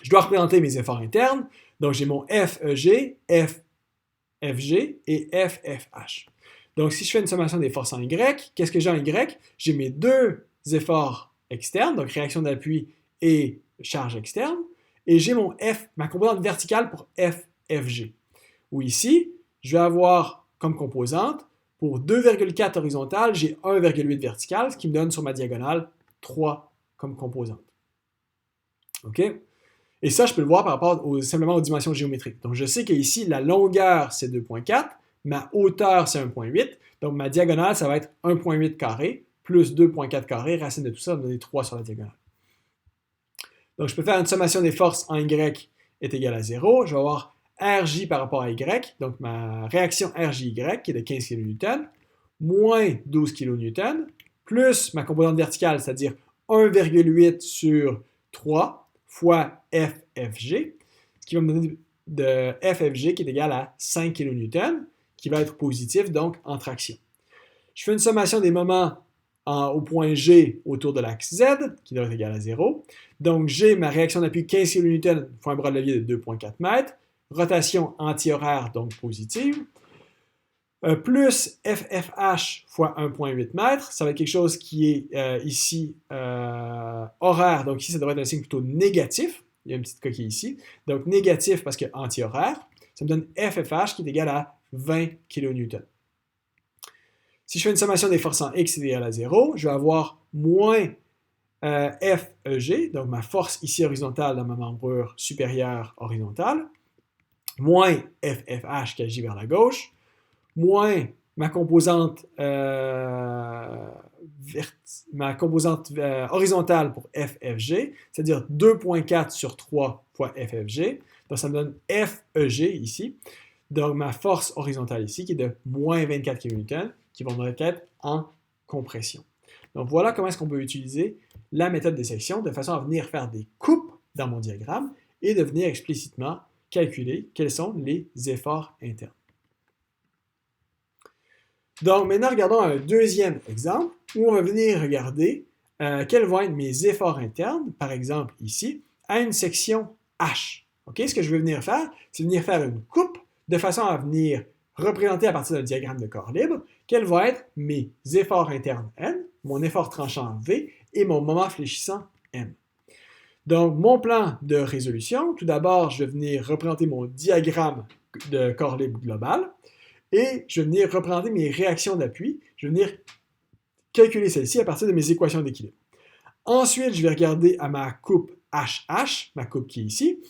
Je dois représenter mes efforts internes. Donc, j'ai mon FEG, FFG et FFH. Donc, si je fais une sommation des forces en Y, qu'est-ce que j'ai en Y? J'ai mes deux efforts externes, donc réaction d'appui et charge externe, et j'ai ma composante verticale pour FFG, où ici, je vais avoir comme composante, pour 2,4 horizontale, j'ai 1,8 vertical, ce qui me donne sur ma diagonale 3 comme composante. OK? Et ça, je peux le voir par rapport simplement aux dimensions géométriques. Donc, je sais qu'ici, la longueur, c'est 2,4. Ma hauteur, c'est 1,8. Donc, ma diagonale, ça va être 1,8 carré plus 2,4 carré. Racine de tout ça, ça va me donner 3 sur la diagonale. Donc, je peux faire une sommation des forces en Y est égale à 0. Je vais avoir RJ par rapport à Y. Donc, ma réaction RJY qui est de 15 kN moins 12 kN plus ma composante verticale, c'est-à-dire 1,8 sur 3 fois FFG, ce qui va me donner de FFG qui est égal à 5 kN, qui va être positif, donc en traction. Je fais une sommation des moments au point G autour de l'axe Z, qui doit être égal à 0. Donc, j'ai ma réaction d'appui 15 kN fois un bras de levier de 2,4 mètres, rotation anti-horaire, donc positive, plus FFH fois 1,8 mètres, ça va être quelque chose qui est ici horaire, donc ici ça devrait être un signe plutôt négatif, il y a une petite coquille ici, donc négatif parce que anti-horaire, ça me donne FFH qui est égal à 20 kN. Si je fais une sommation des forces en X égale à 0, je vais avoir moins FEG, donc ma force ici horizontale dans ma membrure supérieure horizontale, moins FFH qui agit vers la gauche, moins ma composante, horizontale pour FFG, c'est-à-dire 2,4 sur 3 fois FFG. Donc, ça me donne FEG ici. Donc, ma force horizontale ici, qui est de moins 24 kN, qui va me être en compression. Donc, voilà comment est-ce qu'on peut utiliser la méthode des sections de façon à venir faire des coupes dans mon diagramme et de venir explicitement calculer quels sont les efforts internes. Donc, maintenant, regardons un deuxième exemple où on va venir regarder quels vont être mes efforts internes, par exemple ici, à une section H. Okay? Ce que je veux venir faire, c'est venir faire une coupe de façon à venir représenter à partir d'un diagramme de corps libre quels vont être mes efforts internes N, mon effort tranchant V et mon moment fléchissant M. Donc, mon plan de résolution, tout d'abord, je vais venir représenter mon diagramme de corps libre global et je vais venir représenter mes réactions d'appui. Je vais venir calculer celles-ci à partir de mes équations d'équilibre. Ensuite, je vais regarder à ma coupe HH, ma coupe qui est ici.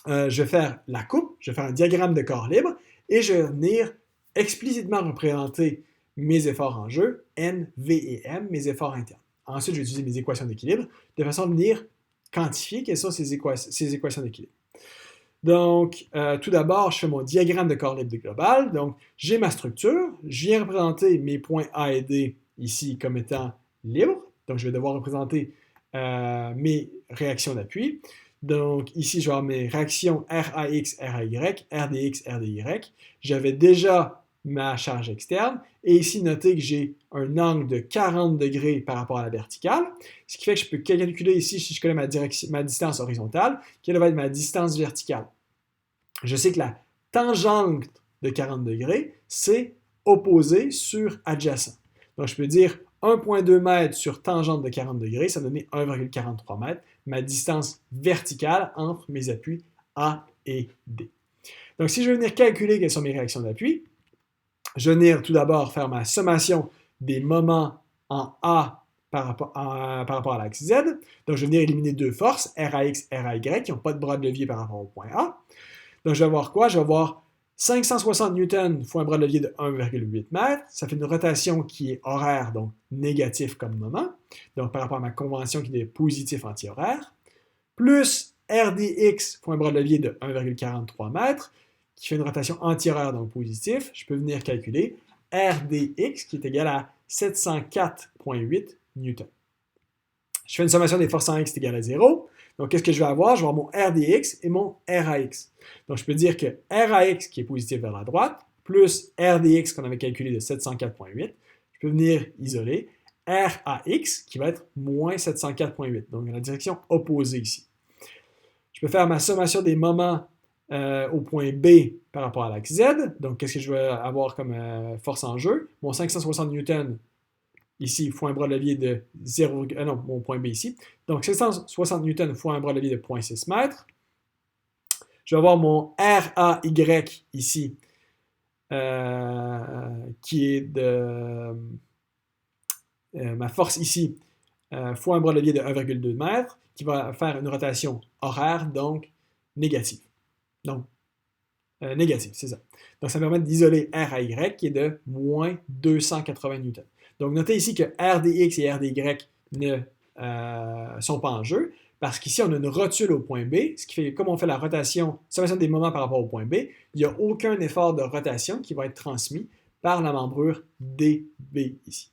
Je vais faire la coupe, je vais faire un diagramme de corps libre et je vais venir explicitement représenter mes efforts en jeu, N, V et M, mes efforts internes. Ensuite, je vais utiliser mes équations d'équilibre de façon à venir quantifier quelles sont ces équations d'équilibre. Donc, tout d'abord, je fais mon diagramme de corps libre global. Donc, j'ai ma structure. Je viens représenter mes points A et D ici comme étant libres. Donc, je vais devoir représenter mes réactions d'appui. Donc, ici, je vais avoir mes réactions RAX, RAY, RDX, RDY. J'avais déjà ma charge externe. Et ici, notez que j'ai un angle de 40 degrés par rapport à la verticale, ce qui fait que je peux calculer ici, si je connais ma distance horizontale, quelle va être ma distance verticale. Je sais que la tangente de 40 degrés, c'est opposé sur adjacent. Donc, je peux dire 1,2 m sur tangente de 40 degrés, ça va donner 1,43 m, ma distance verticale entre mes appuis A et D. Donc, si je veux venir calculer quelles sont mes réactions d'appui, je vais venir tout d'abord faire ma sommation des moments en A par rapport à l'axe Z. Donc, je vais venir éliminer deux forces, RAX, RAY, qui n'ont pas de bras de levier par rapport au point A. Donc, je vais avoir quoi? Je vais avoir 560 newtons fois un bras de levier de 1,8 m. Ça fait une rotation qui est horaire, donc négatif comme moment. Donc, par rapport à ma convention qui est positif anti-horaire. Plus RDX fois un bras de levier de 1,43 m, qui fait une rotation anti-horaire, donc positif. Je peux venir calculer RDX qui est égal à 704,8 newtons. Je fais une sommation des forces en X qui est égale à 0. Donc, qu'est-ce que je vais avoir? Je vais avoir mon RDX et mon RAX. Donc, je peux dire que RAX, qui est positif vers la droite, plus RDX qu'on avait calculé de 704,8, je peux venir isoler RAX, qui va être moins 704,8. Donc, dans la direction opposée ici. Je peux faire ma sommation des moments au point B par rapport à l'axe Z. Donc, qu'est-ce que je vais avoir comme force en jeu? Mon 560 newtons ici, fois un bras de levier de 0, non, mon point B ici. Donc, 760 newtons fois un bras de levier de 0,6 m. Je vais avoir mon RAY ici, qui est de ma force ici, fois un bras de levier de 1,2 m, qui va faire une rotation horaire, donc négative. Donc, négative, c'est ça. Donc, ça me permet d'isoler RAY, qui est de moins 280 newtons. Donc, notez ici que RDX et RDY ne sont pas en jeu, parce qu'ici, on a une rotule au point B, ce qui fait que comme on fait la rotation, sommation des moments par rapport au point B, il n'y a aucun effort de rotation qui va être transmis par la membrure DB ici.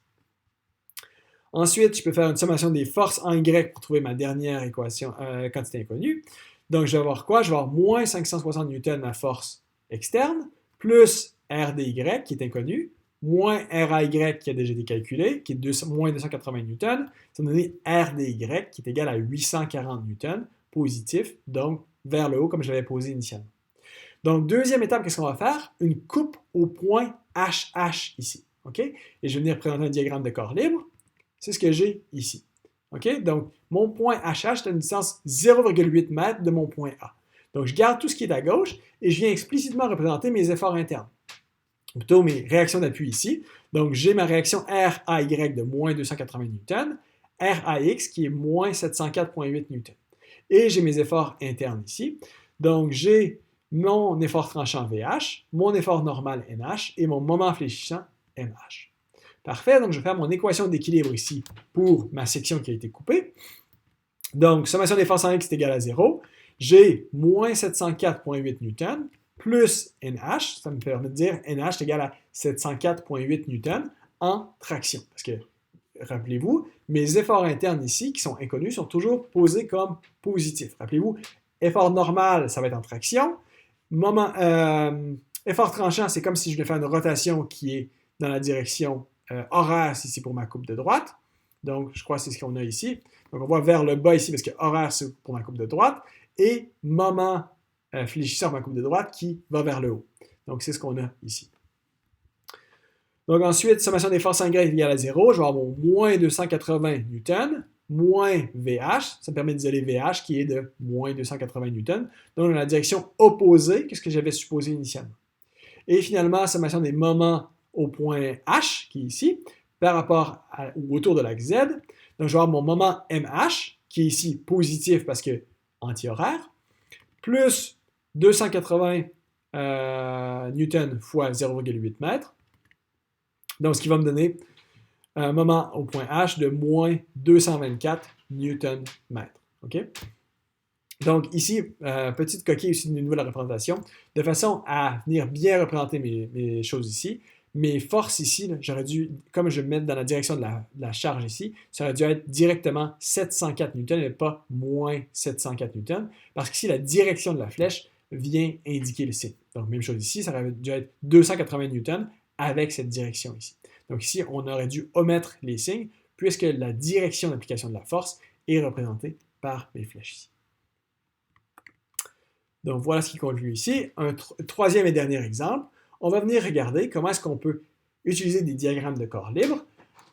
Ensuite, je peux faire une sommation des forces en Y pour trouver ma dernière équation, quantité inconnue. Donc, je vais avoir quoi? Je vais avoir moins 560 newtons ma force externe, plus RDY qui est inconnu, moins RAY qui a déjà été calculé, qui est moins 280 newtons. Ça va donner RDY qui est égal à 840 newtons, positif, donc vers le haut comme je l'avais posé initialement. Donc, deuxième étape, qu'est-ce qu'on va faire? Une coupe au point HH ici. Okay? Et je vais venir présenter un diagramme de corps libre. C'est ce que j'ai ici. Okay? Donc, mon point HH est à une distance 0,8 m de mon point A. Donc, je garde tout ce qui est à gauche et je viens explicitement représenter mes efforts internes. Plutôt mes réactions d'appui ici. Donc, j'ai ma réaction RAY de moins 280 newtons, RAX qui est moins 704,8 newtons. Et j'ai mes efforts internes ici. Donc, j'ai mon effort tranchant VH, mon effort normal NH et mon moment fléchissant MH. Parfait, donc je vais faire mon équation d'équilibre ici pour ma section qui a été coupée. Donc, sommation des forces en X est égale à 0. J'ai moins 704,8 newtons plus NH, ça me permet de dire NH est égal à 704,8 newtons en traction. Parce que, rappelez-vous, mes efforts internes ici, qui sont inconnus, sont toujours posés comme positifs. Rappelez-vous, effort normal, ça va être en traction. Effort tranchant, c'est comme si je voulais faire une rotation qui est dans la direction horaire, ici pour ma coupe de droite. Donc, je crois que c'est ce qu'on a ici. Donc, on voit vers le bas ici parce que horaire, c'est pour ma coupe de droite. Et moment fléchissant pour ma coupe de droite qui va vers le haut. Donc, c'est ce qu'on a ici. Donc, ensuite, sommation des forces en Y est égale à 0. Je vais avoir mon moins 280 newtons, moins VH. Ça me permet d'isoler VH qui est de moins 280 newtons. Donc, dans la direction opposée que ce que j'avais supposé initialement. Et finalement, sommation des moments au point H, qui est ici, par rapport ou autour de l'axe Z. Donc, je vais avoir mon moment MH, qui est ici positif parce que anti-horaire, plus 280 newtons fois 0,8 mètres. Donc, ce qui va me donner un moment au point H de moins 224 newtons mètres. OK? Donc, ici, petite coquille aussi de nouvelle représentation, de façon à venir bien représenter mes choses ici. Mes forces ici, j'aurais dû, comme je vais me mettre dans la direction de la charge ici, ça aurait dû être directement 704 newtons et pas moins 704 newtons, parce qu'ici, la direction de la flèche vient indiquer le signe. Donc, même chose ici, ça aurait dû être 280 newtons avec cette direction ici. Donc ici, on aurait dû omettre les signes, puisque la direction d'application de la force est représentée par les flèches ici. Donc voilà ce qui conclut ici. Un troisième et dernier exemple. On va venir regarder comment est-ce qu'on peut utiliser des diagrammes de corps libre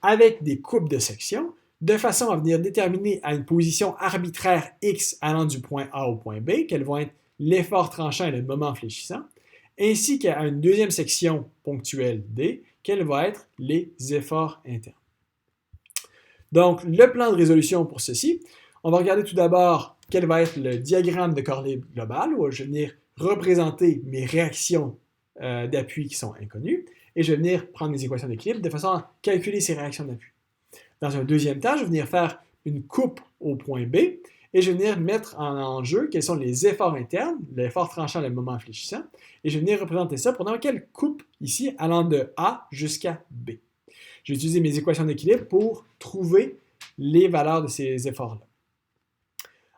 avec des coupes de section de façon à venir déterminer à une position arbitraire X allant du point A au point B, quels vont être l'effort tranchant et le moment fléchissant, ainsi qu'à une deuxième section ponctuelle D, quels vont être les efforts internes. Donc, le plan de résolution pour ceci, on va regarder tout d'abord quel va être le diagramme de corps libre global, où je vais venir représenter mes réactions d'appui qui sont inconnues, et je vais venir prendre mes équations d'équilibre de façon à calculer ces réactions d'appui. Dans un deuxième temps, je vais venir faire une coupe au point B, et je vais venir mettre en jeu quels sont les efforts internes, l'effort tranchant, le moment fléchissant, et je vais venir représenter ça pour n'importe quelle coupe ici allant de A jusqu'à B. Je vais utiliser mes équations d'équilibre pour trouver les valeurs de ces efforts-là.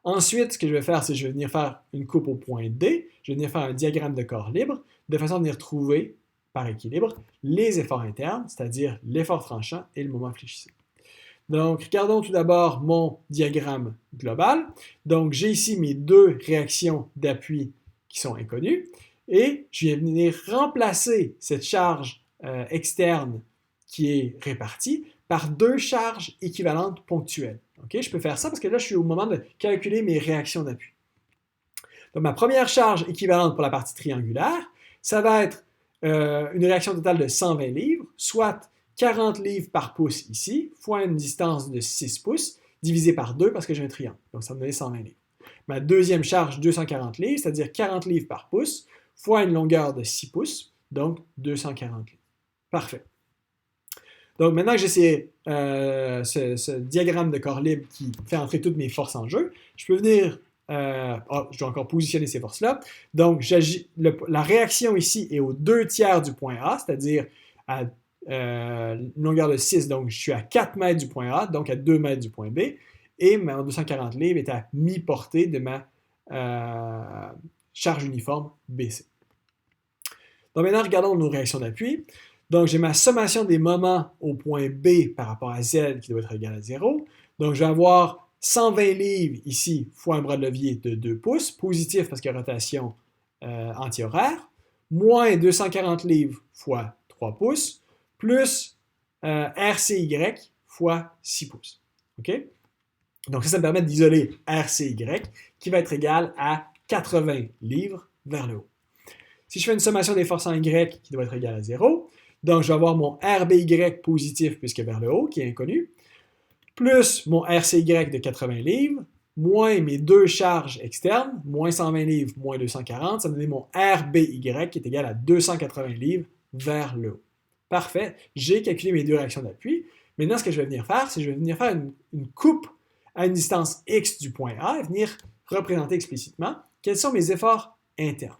Ensuite, ce que je vais faire, c'est que je vais venir faire une coupe au point D, je vais venir faire un diagramme de corps libre, de façon à venir trouver, par équilibre, les efforts internes, c'est-à-dire l'effort tranchant et le moment fléchissant. Donc, regardons tout d'abord mon diagramme global. Donc, j'ai ici mes deux réactions d'appui qui sont inconnues, et je vais venir remplacer cette charge externe qui est répartie par deux charges équivalentes ponctuelles. Okay? Je peux faire ça parce que là, je suis au moment de calculer mes réactions d'appui. Donc, ma première charge équivalente pour la partie triangulaire, ça va être une réaction totale de 120 livres, soit 40 livres par pouce ici, fois une distance de 6 pouces, divisé par 2 parce que j'ai un triangle. Donc, ça me donne 120 livres. Ma deuxième charge, 240 livres, c'est-à-dire 40 livres par pouce, fois une longueur de 6 pouces, donc 240 livres. Parfait. Donc, maintenant que j'ai ce diagramme de corps libre qui fait entrer toutes mes forces en jeu, je peux venir... je dois encore positionner ces forces-là. Donc, la réaction ici est aux 2/3 du point A, c'est-à-dire à une longueur de 6, donc je suis à 4 mètres du point A, donc à 2 mètres du point B, et ma 240 livres est à mi-portée de ma charge uniforme BC. Donc maintenant, regardons nos réactions d'appui. Donc, j'ai ma sommation des moments au point B par rapport à Z qui doit être égale à 0. Donc, je vais avoir 120 livres ici fois un bras de levier de 2 pouces, positif parce qu'il y a rotation anti-horaire, moins 240 livres fois 3 pouces, plus RCY fois 6 pouces. OK? Donc, ça me permet d'isoler RCY qui va être égal à 80 livres vers le haut. Si je fais une sommation des forces en Y qui doit être égale à 0, donc je vais avoir mon RBY positif puisque vers le haut, qui est inconnu, plus mon RCY de 80 livres, moins mes deux charges externes, moins 120 livres, moins 240, ça me donne mon RBY qui est égal à 280 livres vers le haut. Parfait, j'ai calculé mes deux réactions d'appui. Maintenant, ce que je vais venir faire, c'est que je vais venir faire une coupe à une distance X du point A et venir représenter explicitement quels sont mes efforts internes.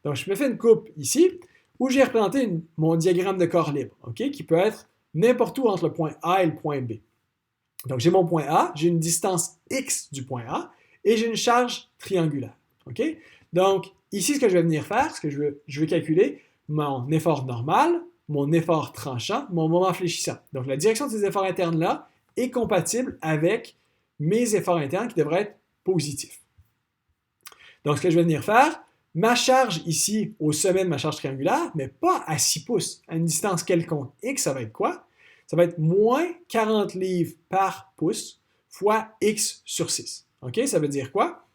Donc, je me fais une coupe ici où j'ai représenté mon diagramme de corps libre, okay, qui peut être n'importe où entre le point A et le point B. Donc, j'ai mon point A, j'ai une distance X du point A et j'ai une charge triangulaire. Okay? Donc, ici, ce que je vais venir faire, c'est que je vais calculer mon effort normal, mon effort tranchant, mon moment fléchissant. Donc, la direction de ces efforts internes-là est compatible avec mes efforts internes qui devraient être positifs. Donc, ce que je vais venir faire, ma charge ici au sommet de ma charge triangulaire, mais pas à 6 pouces, à une distance quelconque X, ça va être quoi? Ça va être moins 40 livres par pouce fois X sur 6. OK? Ça veut dire quoi?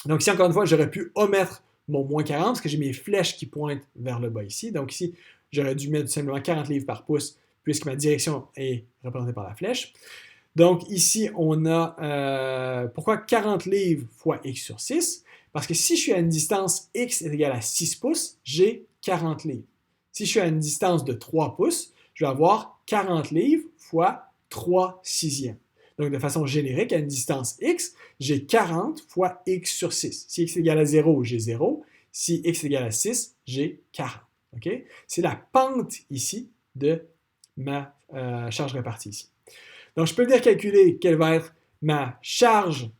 Donc ici, encore une fois, j'aurais pu omettre mon moins 40 parce que j'ai mes flèches qui pointent vers le bas ici. Donc ici, j'aurais dû mettre simplement 40 livres par pouce puisque ma direction est représentée par la flèche. Donc ici, on a pourquoi 40 livres fois X sur 6? Parce que si je suis à une distance X est égale à 6 pouces, j'ai 40 livres. Si je suis à une distance de 3 pouces, je vais avoir 40 livres fois 3 sixièmes. Donc, de façon générique, à une distance X, j'ai 40 fois X sur 6. Si X est égal à 0, j'ai 0. Si X est égal à 6, j'ai 40. Okay? C'est la pente ici de ma charge répartie ici. Donc, je peux venir calculer quelle va être ma charge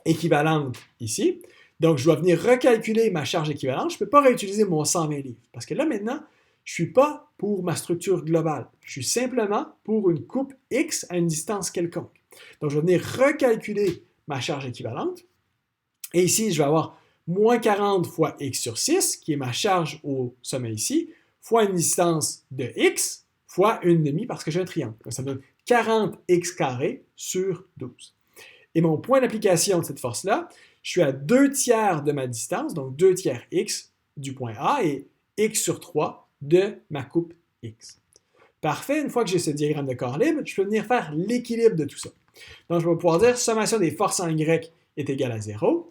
équivalente ici. Donc, je dois venir recalculer ma charge équivalente. Je ne peux pas réutiliser mon 120 livres parce que là, maintenant, je ne suis pas pour ma structure globale. Je suis simplement pour une coupe X à une distance quelconque. Donc, je vais venir recalculer ma charge équivalente. Et ici, je vais avoir moins 40 fois X sur 6, qui est ma charge au sommet ici, fois une distance de X, fois une demi parce que j'ai un triangle. Donc, ça me donne 40X carré sur 12. Et mon point d'application de cette force-là, je suis à 2 tiers de ma distance, donc 2 tiers X du point A et X sur 3 de ma coupe X. Parfait, une fois que j'ai ce diagramme de corps libre, je peux venir faire l'équilibre de tout ça. Donc, je vais pouvoir dire sommation des forces en Y est égale à 0.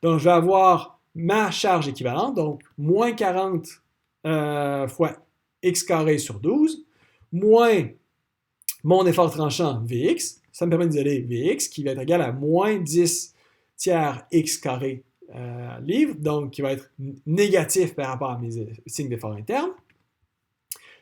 Donc, je vais avoir ma charge équivalente, donc moins 40 fois X carré sur 12, moins mon effort tranchant Vx, ça me permet d'isoler Vx, qui va être égal à moins 10 tiers X carré livre, donc qui va être négatif par rapport à mes signes d'effort interne.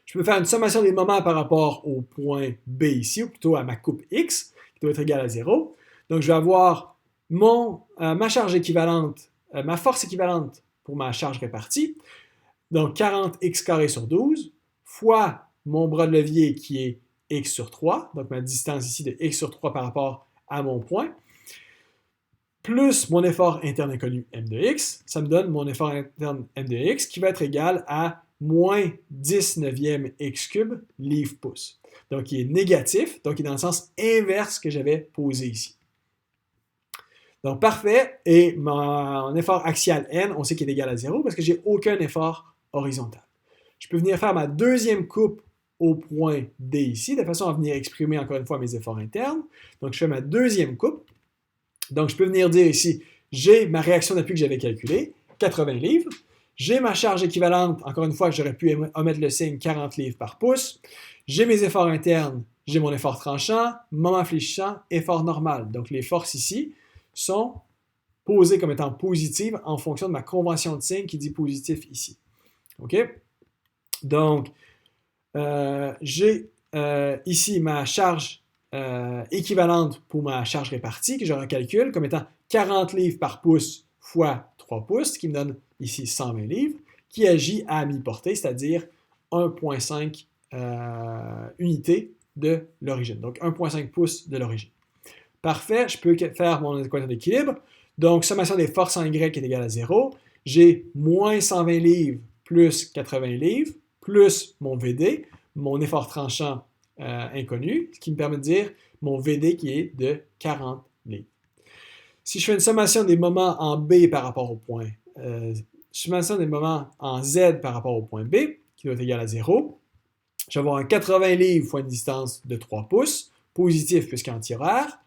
Je peux faire une sommation des moments par rapport au point B ici, ou plutôt à ma coupe X, qui doit être égale à 0. Donc, je vais avoir ma charge équivalente, ma force équivalente pour ma charge répartie, donc 40x carré sur 12, fois mon bras de levier qui est x sur 3, donc ma distance ici de x sur 3 par rapport à mon point, plus mon effort interne inconnu m de x, ça me donne mon effort interne m de x qui va être égal à moins 19e x cube livre-pouce. Donc, il est négatif, donc il est dans le sens inverse que j'avais posé ici. Donc, parfait. Et mon effort axial n, on sait qu'il est égal à 0 parce que j'ai aucun effort horizontal. Je peux venir faire ma deuxième coupe au point D ici, de façon à venir exprimer encore une fois mes efforts internes. Donc, je fais ma deuxième coupe. Donc, je peux venir dire ici, j'ai ma réaction d'appui que j'avais calculée, 80 livres. J'ai ma charge équivalente, encore une fois, j'aurais pu omettre le signe 40 livres par pouce. J'ai mes efforts internes, j'ai mon effort tranchant, moment fléchissant, effort normal. Donc, les forces ici sont posées comme étant positives en fonction de ma convention de signe qui dit positif ici. OK? Donc, j'ai ici ma charge équivalente pour ma charge répartie que je recalcule comme étant 40 livres par pouce fois 3 pouces, ce qui me donne ici 120 livres, qui agit à mi-portée, c'est-à-dire 1,5 unités de l'origine. Donc 1,5 pouces de l'origine. Parfait, je peux faire mon équation d'équilibre. Donc, sommation des forces en Y est égale à 0. J'ai moins 120 livres plus 80 livres, plus mon VD, mon effort tranchant inconnu, ce qui me permet de dire mon VD qui est de 40 livres. Si je fais une sommation des moments en B par rapport au point, sommation des moments en Z par rapport au point B, qui doit être égal à 0, je vais avoir un 80 livres fois une distance de 3 pouces, positif puisqu'anti-horaire,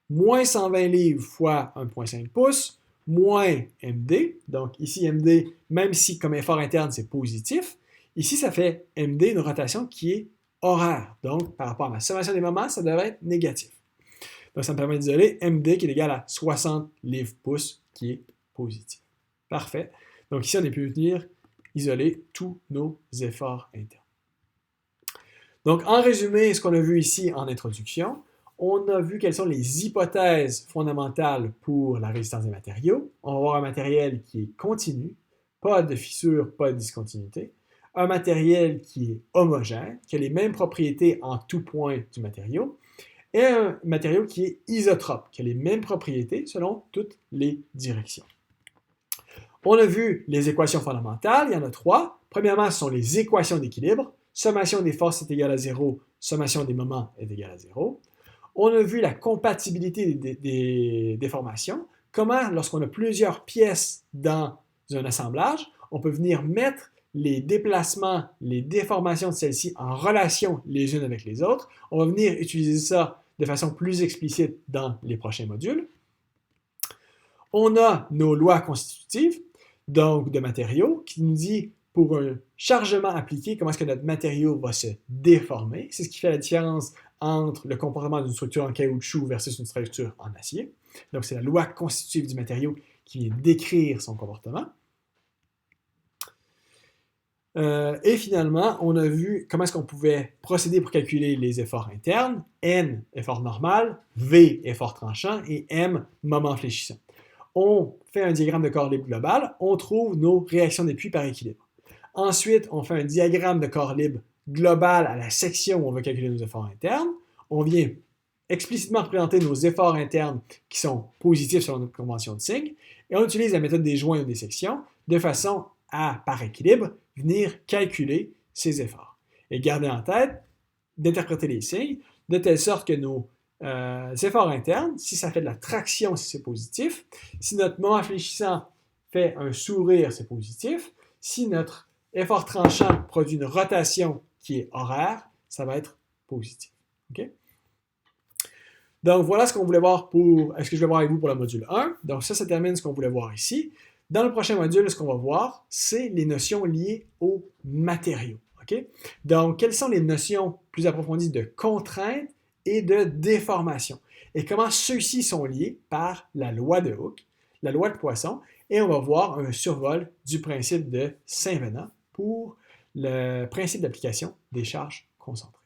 moins 120 livres fois 1,5 pouces, moins MD. Donc ici, MD, même si comme effort interne, c'est positif, ici, ça fait MD, une rotation qui est horaire. Donc, par rapport à ma sommation des moments, ça devrait être négatif. Donc, ça me permet d'isoler MD qui est égal à 60 livres-pouces qui est positif. Parfait. Donc ici, on a pu venir isoler tous nos efforts internes. Donc, en résumé, ce qu'on a vu ici en introduction, on a vu quelles sont les hypothèses fondamentales pour la résistance des matériaux. On va voir un matériel qui est continu, pas de fissure, pas de discontinuité. Un matériel qui est homogène, qui a les mêmes propriétés en tout point du matériau. Et un matériau qui est isotrope, qui a les mêmes propriétés selon toutes les directions. On a vu les équations fondamentales, il y en a 3. Premièrement, ce sont les équations d'équilibre. Sommation des forces est égale à 0, sommation des moments est égale à 0. On a vu la compatibilité des déformations. Comment, lorsqu'on a plusieurs pièces dans un assemblage, on peut venir mettre les déplacements, les déformations de celles-ci en relation les unes avec les autres. On va venir utiliser ça de façon plus explicite dans les prochains modules. On a nos lois constitutives, donc de matériaux, qui nous dit pour un chargement appliqué, comment est-ce que notre matériau va se déformer. C'est ce qui fait la différence entre le comportement d'une structure en caoutchouc versus une structure en acier. Donc, c'est la loi constitutive du matériau qui vient décrire son comportement. Et finalement, on a vu comment est-ce qu'on pouvait procéder pour calculer les efforts internes. N, effort normal, V, effort tranchant, et M, moment fléchissant. On fait un diagramme de corps libre global, on trouve nos réactions des puits par équilibre. Ensuite, on fait un diagramme de corps libre global à la section où on veut calculer nos efforts internes. On vient explicitement représenter nos efforts internes qui sont positifs selon notre convention de signe, et on utilise la méthode des joints ou des sections de façon à, par équilibre, venir calculer ces efforts. Et garder en tête d'interpréter les signes de telle sorte que nos efforts internes, si ça fait de la traction, c'est positif. Si notre moment fléchissant fait un sourire, c'est positif. Si notre effort tranchant produit une rotation qui est horaire, ça va être positif. Okay? Donc, voilà ce qu'on voulait voir ce que je vais voir avec vous pour le module 1. Donc, ça termine ce qu'on voulait voir ici. Dans le prochain module, ce qu'on va voir, c'est les notions liées aux matériaux. Okay? Donc, quelles sont les notions plus approfondies de contrainte et de déformation? Et comment ceux-ci sont liés par la loi de Hooke, la loi de Poisson, et on va voir un survol du principe de Saint-Venant pour le principe d'application des charges concentrées.